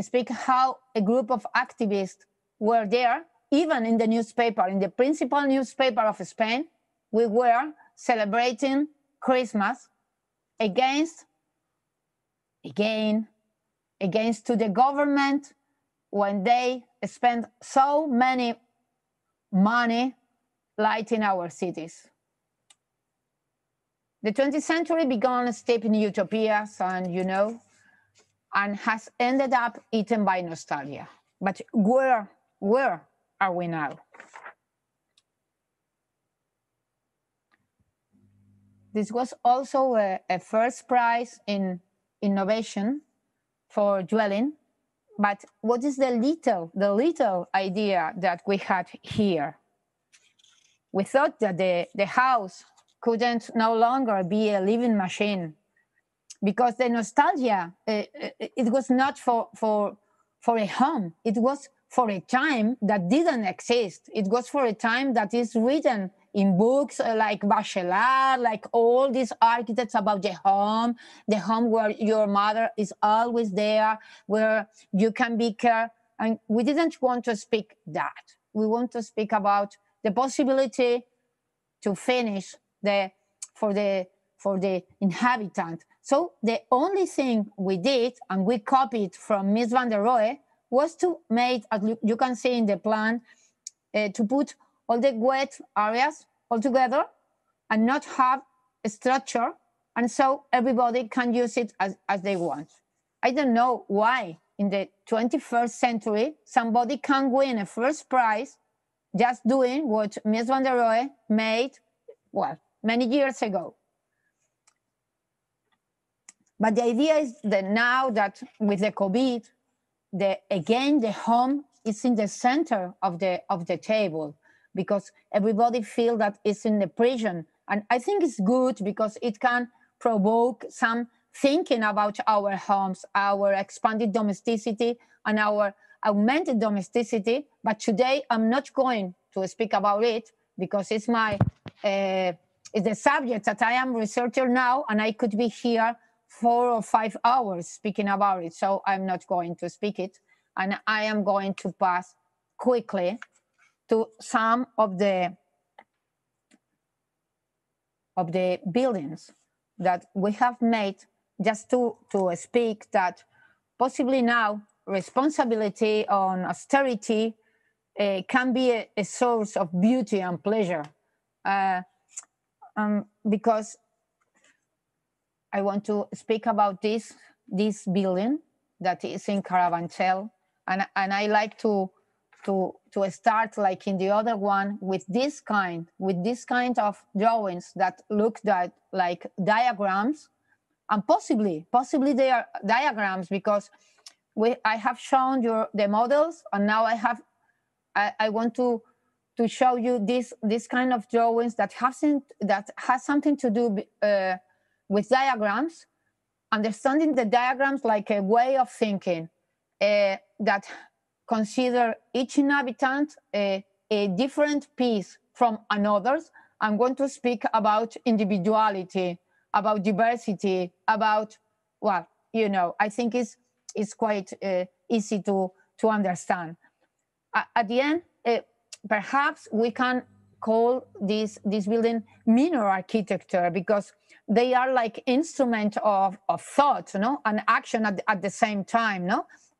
speak how a group of activists were there, even in the newspaper, in the principal newspaper of Spain, we were celebrating Christmas against to the government when they spend so many money lighting our cities. The 20th century began steep in utopias and has ended up eaten by nostalgia. But where are we now? This was also a first prize in innovation for dwelling. But what is the little idea that we had here? We thought that the house couldn't no longer be a living machine, because the nostalgia, it was not for a home. It was for a time that didn't exist. It was for a time that is written in books like Bachelard, like all these architects about the home where your mother is always there, where you can be cared. And we didn't want to speak that. We want to speak about the possibility to finish for the inhabitant. So the only thing we did, and we copied from Mies van der Rohe, was to make, as you can see in the plan, to put all the wet areas all together and not have a structure, and so everybody can use it as they want. I don't know why in the 21st century somebody can win a first prize just doing what Mies van der Rohe made, well, many years ago. But the idea is that now that with the COVID, again, the home is in the center of the table, because everybody feels that it's in the prison. And I think it's good because it can provoke some thinking about our homes, our expanded domesticity and our augmented domesticity. But today I'm not going to speak about it because it's it's the subject that I am researching now, and I could be here 4 or 5 hours speaking about it. So I'm not going to speak it. And I am going to pass quickly to some of the buildings that we have made, just to speak that possibly now responsibility on austerity can be a source of beauty and pleasure, because I want to speak about this building that is in Carabanchel, and I like to start like in the other one with this kind of drawings that look like diagrams, and possibly they are diagrams because I have shown you the models, and now I want to show you this kind of drawings that has something to do with diagrams, understanding the diagrams like a way of thinking that consider each inhabitant a different piece from another's. I'm going to speak about individuality, about diversity, about, well, I think it's quite easy to understand. At the end, perhaps we can call this building minor architecture, because they are like instrument of thought, and action at the same time,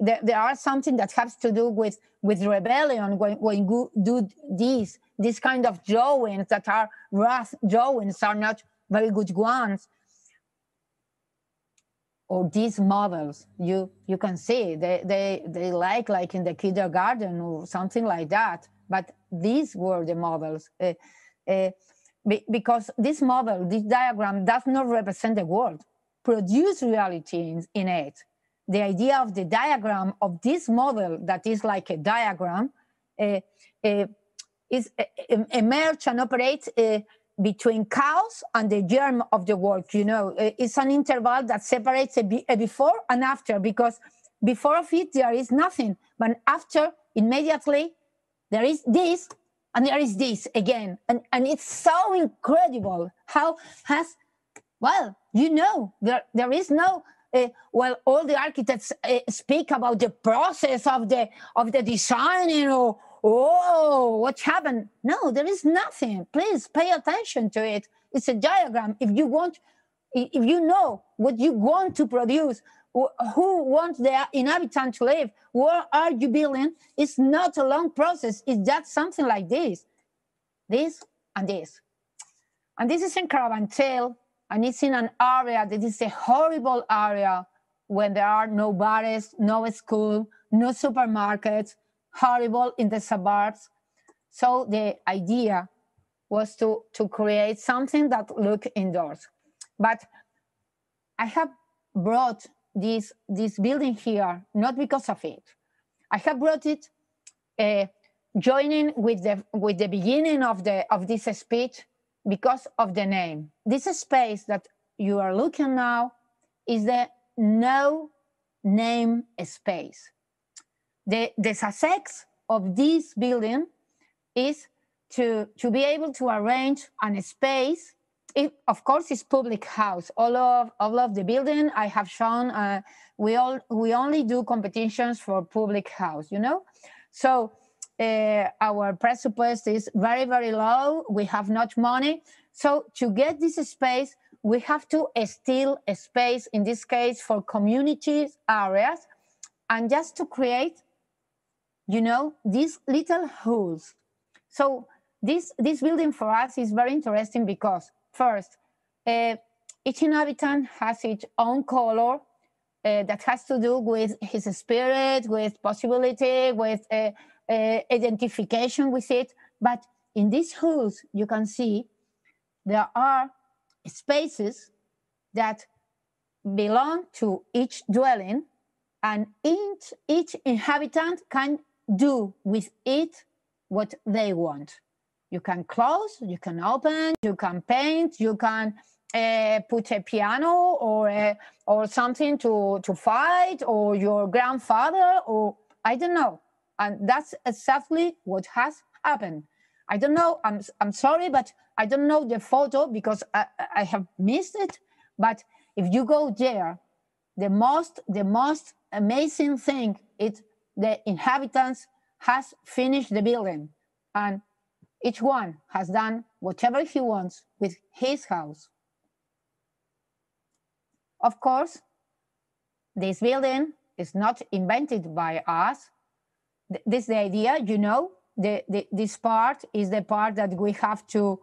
There are something that has to do with rebellion when you do these kind of drawings that are rough drawings, are not very good ones. Or these models, you can see they like in the kindergarten or something like that. But these were the models, because this diagram does not represent the world, produce reality in it. The idea of the diagram of this model that is like a diagram is emerge and operate between cause and the germ of the work. It's an interval that separates a before and after, because before of it there is nothing, but after immediately there is this, And there is this again. And it's so incredible how has, well, you know, there is no, well, all the architects speak about the process of the designing or, oh, what happened? No, there is nothing. Please pay attention to it. It's a diagram. If you want, if you know what you want to produce, who wants the inhabitant to live, what are you building? It's not a long process. It's just something like this, and this. And this is in Carabanchel, and it's in an area that is a horrible area when there are no bars, no school, no supermarkets, horrible in the suburbs. So the idea was to create something that look indoors. But I have brought this building here, not because of it. I have brought it joining with the beginning of this speech because of the name. This space that you are looking now is the no name space. The success of this building is to be able to arrange a space. It, of course, is public house. All of the building I have shown. We only do competitions for public house. You know, so our pressupost is very, very low. We have not money, so to get this space, we have to steal a space. In this case, for community areas, and just to create, you know, these little holes. So this building for us is very interesting because first, each inhabitant has its own color that has to do with his spirit, with possibility, with identification with it. But in these holes, you can see there are spaces that belong to each dwelling, and each inhabitant can do with it what they want. You can close, you can open, you can paint, you can put a piano or something to fight, or your grandfather, or I don't know. And that's exactly what has happened. I don't know, I'm sorry, but I don't know the photo because I have missed it. But if you go there, the most amazing thing is the inhabitants has finished the building, and each one has done whatever he wants with his house. Of course, this building is not invented by us. This is the idea, you know. This part is the part that we have to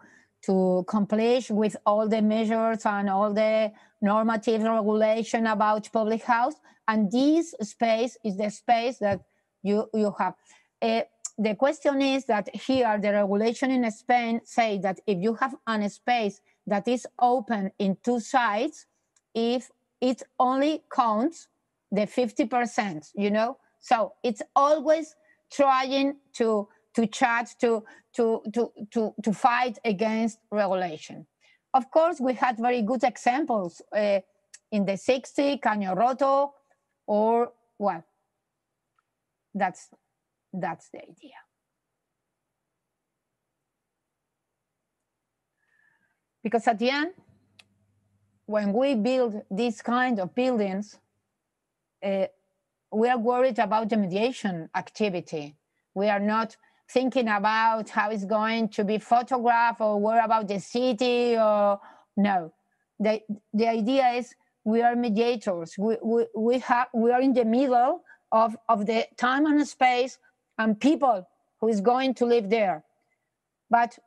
accomplish with all the measures and all the normative regulation about public house. And this space is the space that you have. The question is that here the regulation in Spain say that if you have a space that is open in two sides, if it only counts the 50%, you know? So it's always trying to charge, to fight against regulation. Of course, we had very good examples in the 60s, Caño Roto, or, well, that's the idea. Because at the end, when we build these kind of buildings, we are worried about the mediation activity. We are not thinking about how it's going to be photographed or worry about the city, or no. The idea is we are mediators. We are in the middle of the time and space and people who is going to live there. But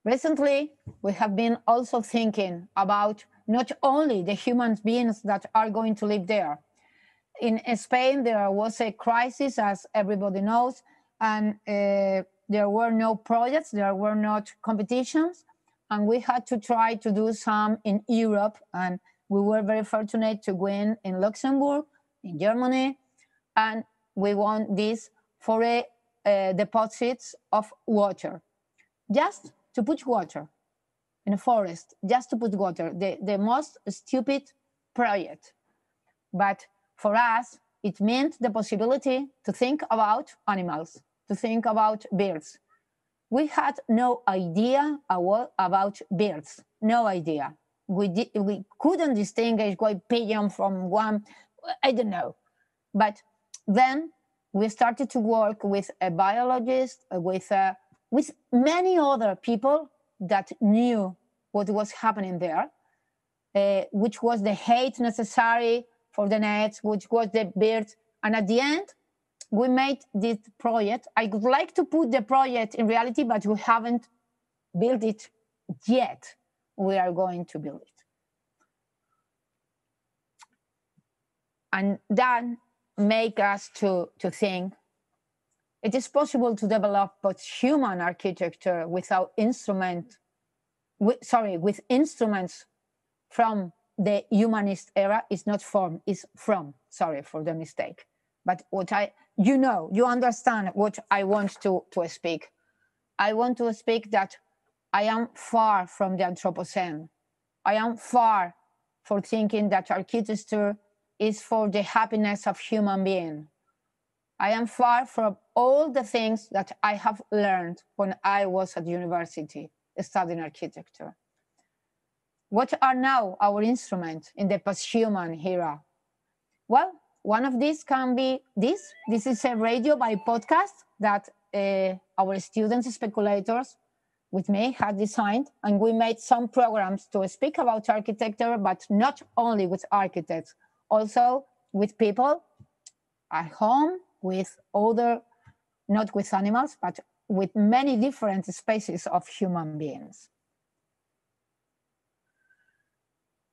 recently, we have been also thinking about not only the human beings that are going to live there. In Spain, there was a crisis, as everybody knows, and there were no projects, there were not competitions, and we had to try to do some in Europe, and we were very fortunate to win in Luxembourg, in Germany, and we won this for deposits of water. Just to put water in a forest, just to put water, the most stupid project. But for us, it meant the possibility to think about animals. to think about birds. We had no idea about birds, no idea. We couldn't distinguish one pigeon from one, I don't know. But then we started to work with a biologist, with many other people that knew what was happening there, which was the height necessary for the nets, which was the birds. And at the end, we made this project. I would like to put the project in reality, but we haven't built it yet. We are going to build it. And that makes us to think it is possible to develop post-human architecture without with instruments from the humanist era. Is not from, is from, sorry for the mistake. But what you understand what I want to speak. I want to speak that I am far from the Anthropocene. I am far from thinking that architecture is for the happiness of human being. I am far from all the things that I have learned when I was at university studying architecture. What are now our instruments in the post-human era? Well, one of these can be this. This is a radio by podcast that our students, speculators, with me had designed, and we made some programs to speak about architecture, but not only with architects, also with people at home, with other, not with animals, but with many different species of human beings.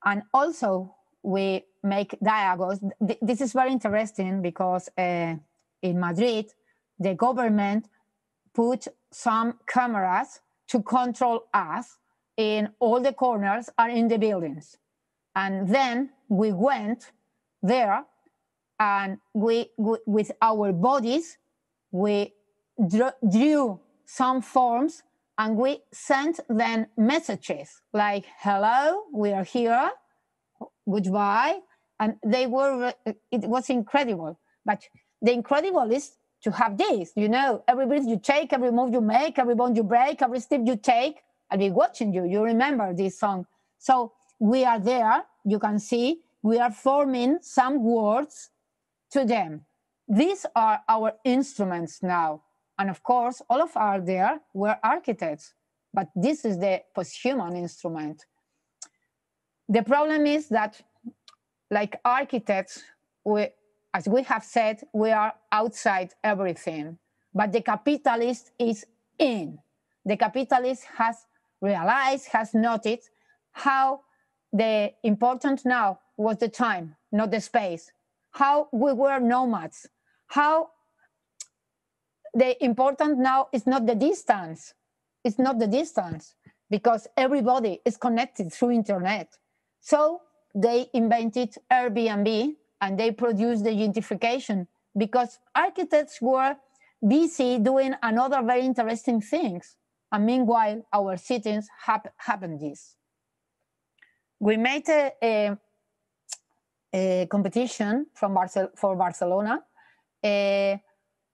And also we make dialogues. This is very interesting because in Madrid, the government put some cameras to control us in all the corners and in the buildings. And then we went there and we with our bodies, we drew some forms and we sent them messages like, hello, we are here, goodbye. And they were, it was incredible. But the incredible is to have this, you know, every breath you take, every move you make, every bone you break, every step you take, I'll be watching you. You remember this song. So we are there, you can see, we are forming some words to them. These are our instruments now. And of course, all of us there were architects, but this is the post-human instrument. The problem is that, like architects, as we have said, we are outside everything, but the capitalist is in. The capitalist has realized, has noticed how the important now was the time, not the space, how we were nomads, how the important now is not the distance. It's not the distance because everybody is connected through internet. So they invented Airbnb and they produced the gentrification because architects were busy doing another very interesting things. And meanwhile, our cities happened this. We made a competition for Barcelona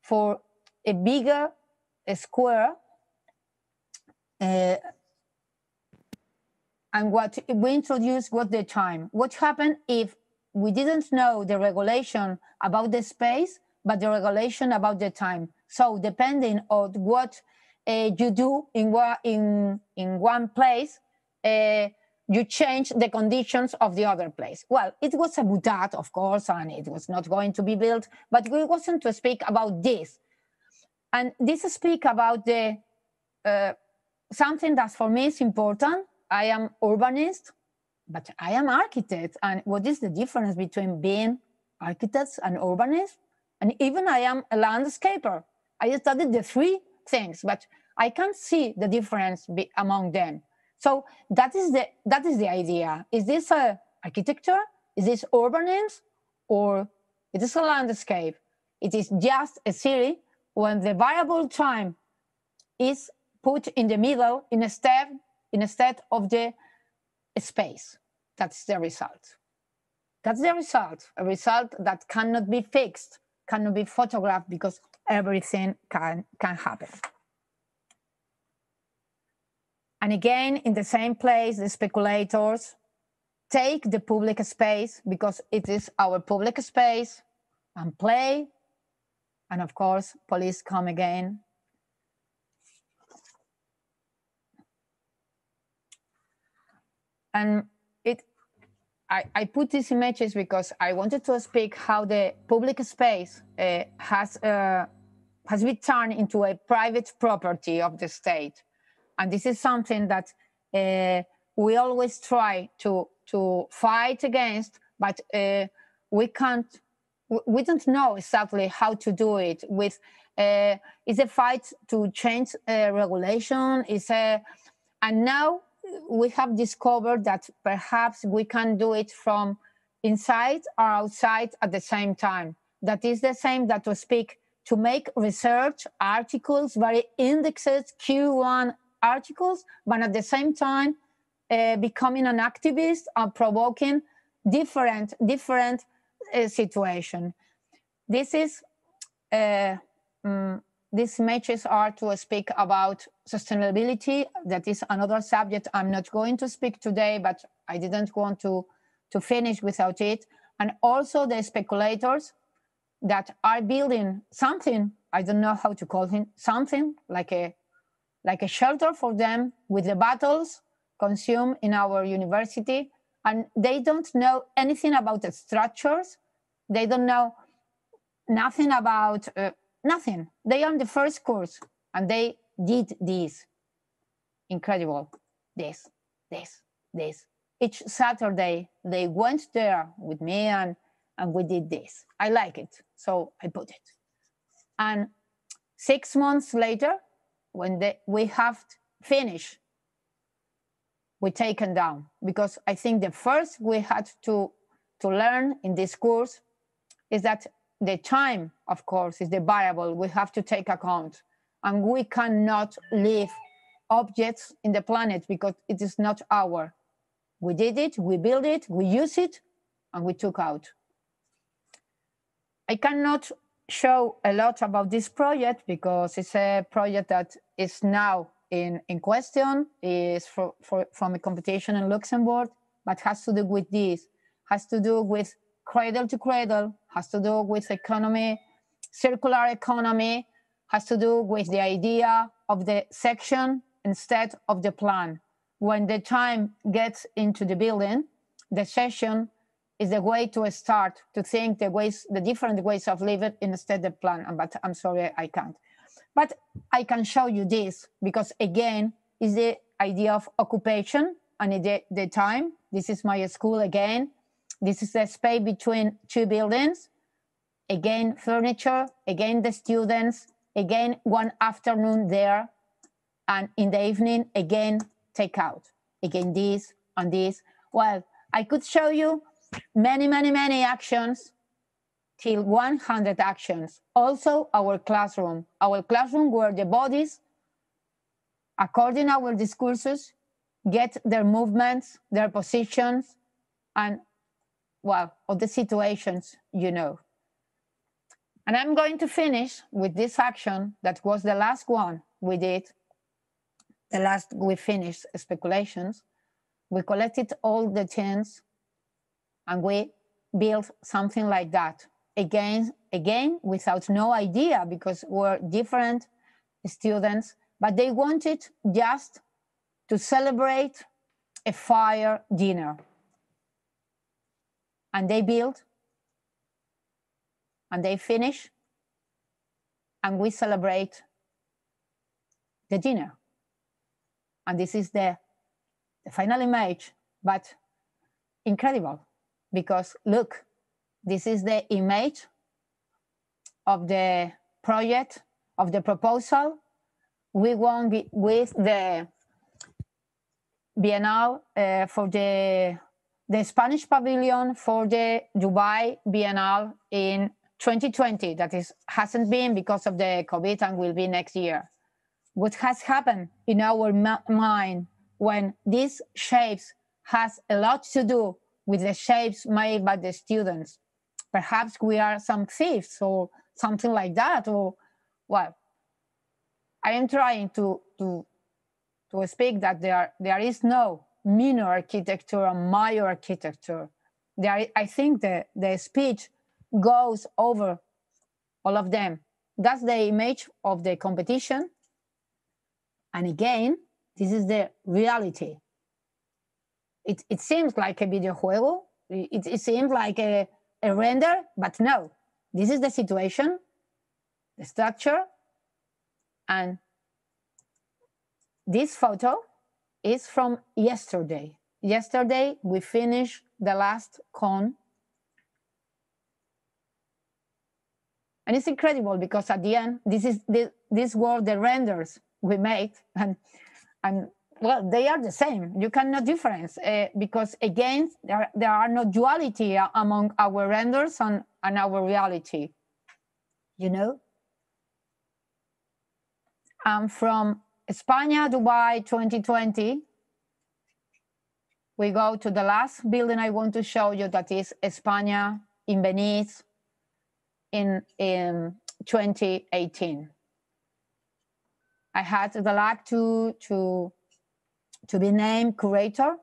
for a bigger square. And what we introduced was the time. What happened if we didn't know the regulation about the space, but the regulation about the time? So depending on what you do in one place, you change the conditions of the other place. Well, it was a boutade, of course, and it was not going to be built, but we wasn't to speak about this. And this speak about the something that for me is important. I am urbanist, but I am architect. And what is the difference between being architects and urbanists? And even I am a landscaper. I studied the three things, but I can't see the difference among them. So that is the idea. Is this architecture? Is this urbanism? Or it is a landscape? It is just a city when the variable time is put in the middle instead of the space. That's the result. That's the result. A result that cannot be fixed, cannot be photographed because everything can happen. And again, in the same place, the speculators take the public space, because it is our public space, and play. And of course, police come again. And I put these images because I wanted to speak how the public space has been turned into a private property of the state. And this is something that we always try to fight against, but we don't know exactly how to do it. It's a fight to change regulation. And now we have discovered that perhaps we can do it from inside or outside at the same time. That is the same that to make research articles, very indexed Q1 articles, but at the same time becoming an activist or provoking different situation. These images are to speak about sustainability. That is another subject I'm not going to speak today, but I didn't want to finish without it. And also the speculators that are building something, I don't know how to call it, something like a shelter for them with the bottles consumed in our university. And they don't know anything about the structures. They don't know nothing about nothing. They are on the first course, and they did this. Incredible. This. Each Saturday, they went there with me, and we did this. I like it, so I put it. And 6 months later, when we have finished, we taken down, because I think the first we had to learn in this course is that the time, of course, is the variable we have to take account. And we cannot leave objects in the planet because it is not our. We did it, we built it, we use it, and we took out. I cannot show a lot about this project because it's a project that is now in question, is from a competition in Luxembourg, but has to do with this, has to do with cradle to cradle, has to do with economy, circular economy, has to do with the idea of the section instead of the plan. When the time gets into the building, the section is the way to start to think the different ways of living instead of plan. But I'm sorry, I can't. But I can show you this because again, is the idea of occupation and the time. This is my school again. This is the space between two buildings. Again, furniture, again, the students, again, one afternoon there. And in the evening, again, take out. Again, this and this. Well, I could show you many, many, many actions till 100 actions. Also, our classroom where the bodies, according to our discourses, get their movements, their positions, and well, all the situations, you know. And I'm going to finish with this action that was the last one we did. We finished speculations. We collected all the things and we built something like that. Again, without no idea because we're different students, but they wanted just to celebrate a fire dinner. And they built, and they finish, and we celebrate the dinner. And this is the final image, but incredible, because look, this is the image of the project, of the proposal. We won with the Biennale for the Spanish pavilion for the Dubai Biennale in 2020. That hasn't been because of the COVID and will be next year. What has happened in our mind when these shapes has a lot to do with the shapes made by the students. Perhaps we are some thieves or something like that, or well, I am trying to speak that there is no minor architecture and major architecture. I think the speech goes over all of them. That's the image of the competition. And again, this is the reality. It seems like a videojuego. It seems like a render, but no. This is the situation, the structure, and this photo is from yesterday. Yesterday, we finished the last con. And it's incredible because at the end, these were the renders we made. And well, they are the same. You cannot difference because again, there are no duality among our renders and our reality, you know? From España, Dubai 2020, we go to the last building I want to show you, that is España in Venice in 2018. I had the luck to be named curator.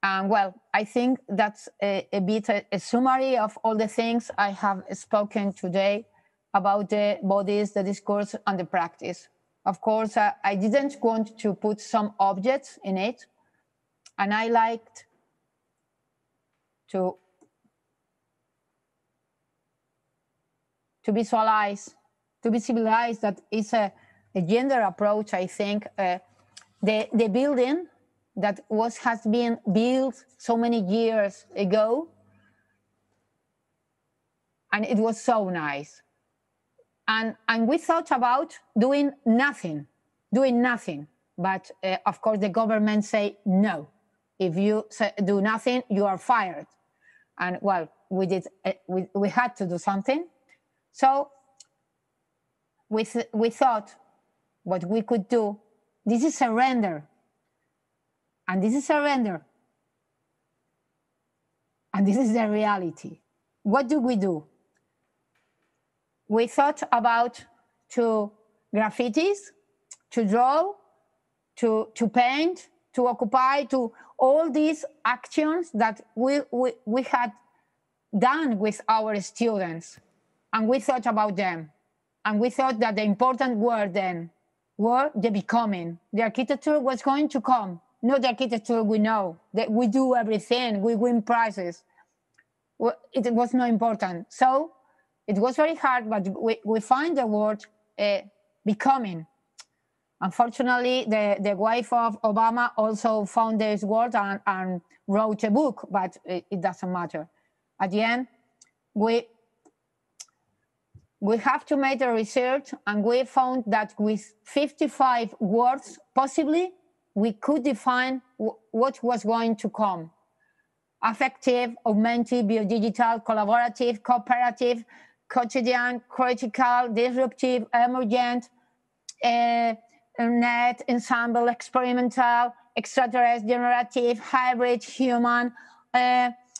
And well, I think that's a bit a summary of all the things I have spoken today about the bodies, the discourse, and the practice. Of course, I didn't want to put some objects in it, and I liked to visualize that it's a gender approach. I think the building that has been built so many years ago, and it was so nice. And we thought about doing nothing. But of course, the government say no. If you do nothing, you are fired. And well, we had to do something. So we thought what we could do. This is a render. And this is a render. And this is the reality. What do? We thought about to graffitis, to draw, to paint, to occupy, to all these actions that we had done with our students. And we thought about them. And we thought that the important word then were the becoming. The architecture was going to come. Not the architecture we know, that we do everything, we win prizes. Well, it was not important. So it was very hard, but we find the word becoming. Unfortunately, the wife of Obama also found this word and wrote a book, but it doesn't matter. At the end, we have to make a research, and we found that with 55 words, possibly, we could define what was going to come. Affective, augmented, biodigital, collaborative, cooperative, quotidian, critical, disruptive, emergent, net, ensemble, experimental, extraterrestrial, generative, hybrid, human,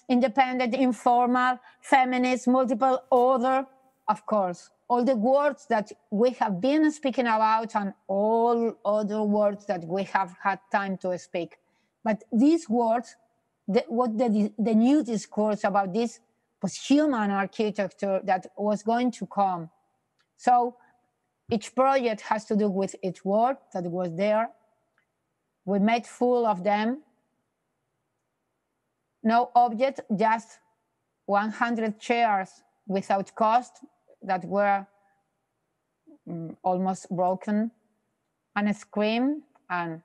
independent, informal, feminist, multiple, other, of course. All the words that we have been speaking about and all other words that we have had time to speak. But these words, the new discourse about this post-human architecture that was going to come. So each project has to do with each word that was there. We made full of them. No object, just 100 chairs without cost that were almost broken, and a screen and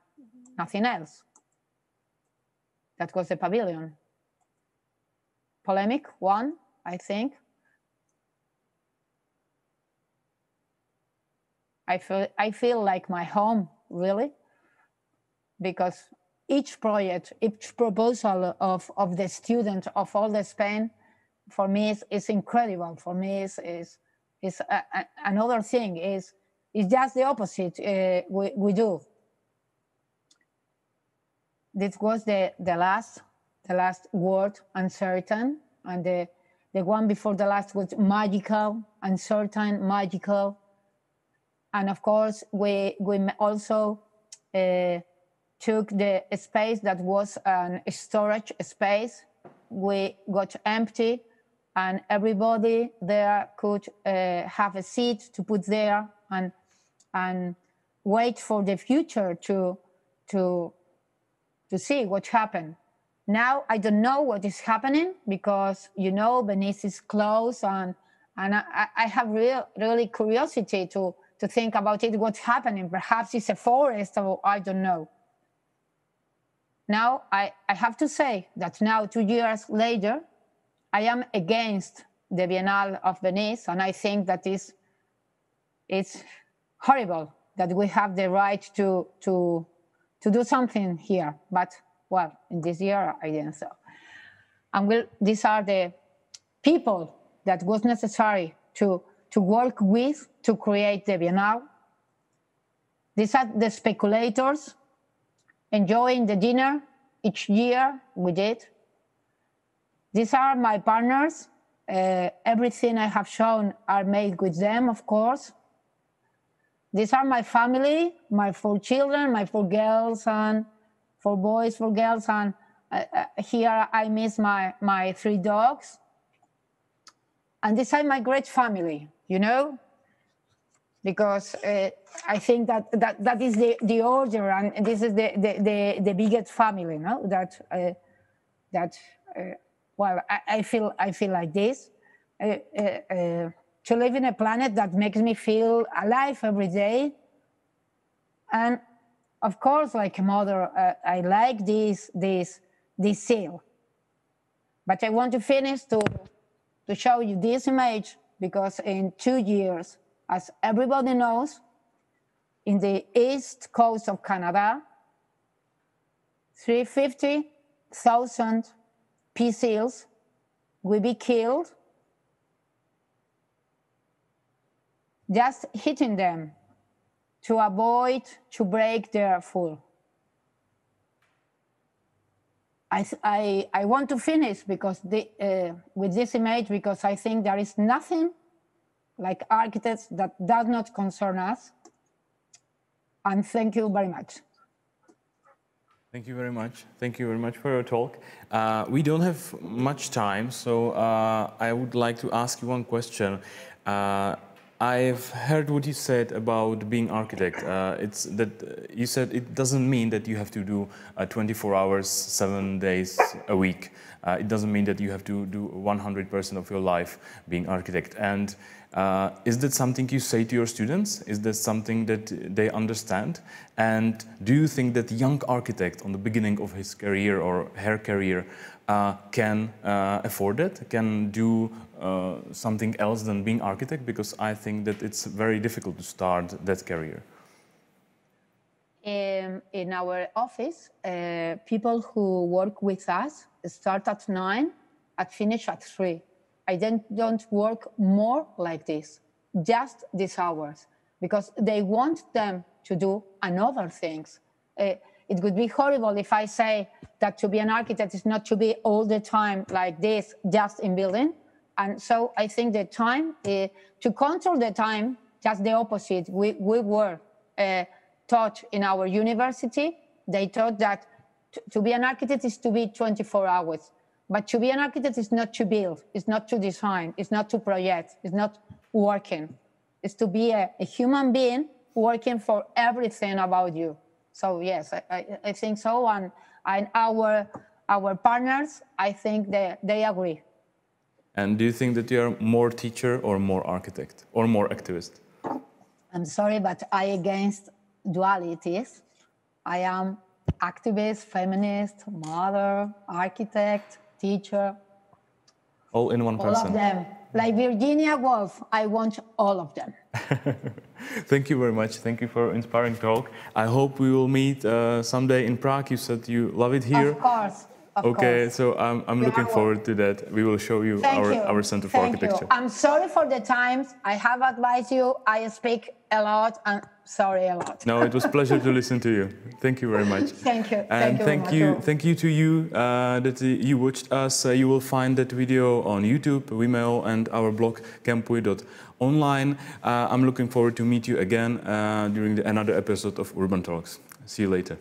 nothing else. That was the pavilion. Polemic one, I think. I feel like my home, really, because each project, each proposal of the student of all the Spain, for me is incredible. For me is another thing, is just the opposite we do. This was the last word, uncertain, and the one before the last was magical, uncertain, magical. And of course, we also took the space that was a storage space. We got empty, and everybody there could have a seat to put there and wait for the future to see what happened. Now I don't know what is happening because, you know, Venice is closed, and I have really curiosity to think about it, what's happening. Perhaps it's a forest, or I don't know. Now I have to say that now, 2 years later, I am against the Biennale of Venice, and I think that it's horrible that we have the right to do something here. But, well, in this year, I didn't so. And these are the people that was necessary to work with to create the Biennale. These are the speculators enjoying the dinner each year we did. These are my partners. Everything I have shown are made with them, of course. These are my family, my 4 children, my 4 girls, and 4 boys, 4 girls, and here I miss my 3 dogs. And this is my great family, you know, because I think that is the order, and this is the biggest family, no? Well, I feel like this. To live in a planet that makes me feel alive every day. And of course, like a mother, I like this seal. But I want to finish to show you this image, because in 2 years, as everybody knows, in the east coast of Canada, 350,000 pea seals will be killed just hitting them to avoid to break their food. I want to finish because with this image, because I think there is nothing like architects that does not concern us. And thank you very much. Thank you very much. Thank you very much for your talk. We don't have much time, so I would like to ask you one question. I've heard what you said about being architect. It's that you said it doesn't mean that you have to do 24 hours, 7 days a week. It doesn't mean that you have to do 100% of your life being architect. And is that something you say to your students? Is that something that they understand? And do you think that young architect on the beginning of his career or her career can afford it, can do something else than being architect? Because I think that it's very difficult to start that career. In our office, people who work with us start at 9 and finish at 3. I don't work more like this, just these hours, because they want them to do another things. It would be horrible if I say that to be an architect is not to be all the time like this, just in building. And so I think the time, to control the time, just the opposite. We were taught in our university, they taught that to be an architect is to be 24 hours. But to be an architect is not to build, it's not to design, it's not to project, it's not working. It's to be a human being working for everything about you. So yes, I think so, and our partners, I think they agree. And do you think that you are more teacher or more architect or more activist? I'm sorry, but I against dualities. I am activist, feminist, mother, architect, teacher. All in one person. All of them. Like Virginia Woolf, I want all of them. Thank you very much. Thank you for inspiring talk. I hope we will meet someday in Prague. You said you love it here. Of course. Okay, so I'm looking forward to that. We will show you our Center for Architecture. I'm sorry for the times. I have advised you. I speak a lot. I'm sorry a lot. No, it was a pleasure to listen to you. Thank you very much. Thank you. And thank you to you that you watched us. You will find that video on YouTube, Vimeo, and our blog campui.org. online. I'm looking forward to meet you again during another episode of Urban Talks. See you later.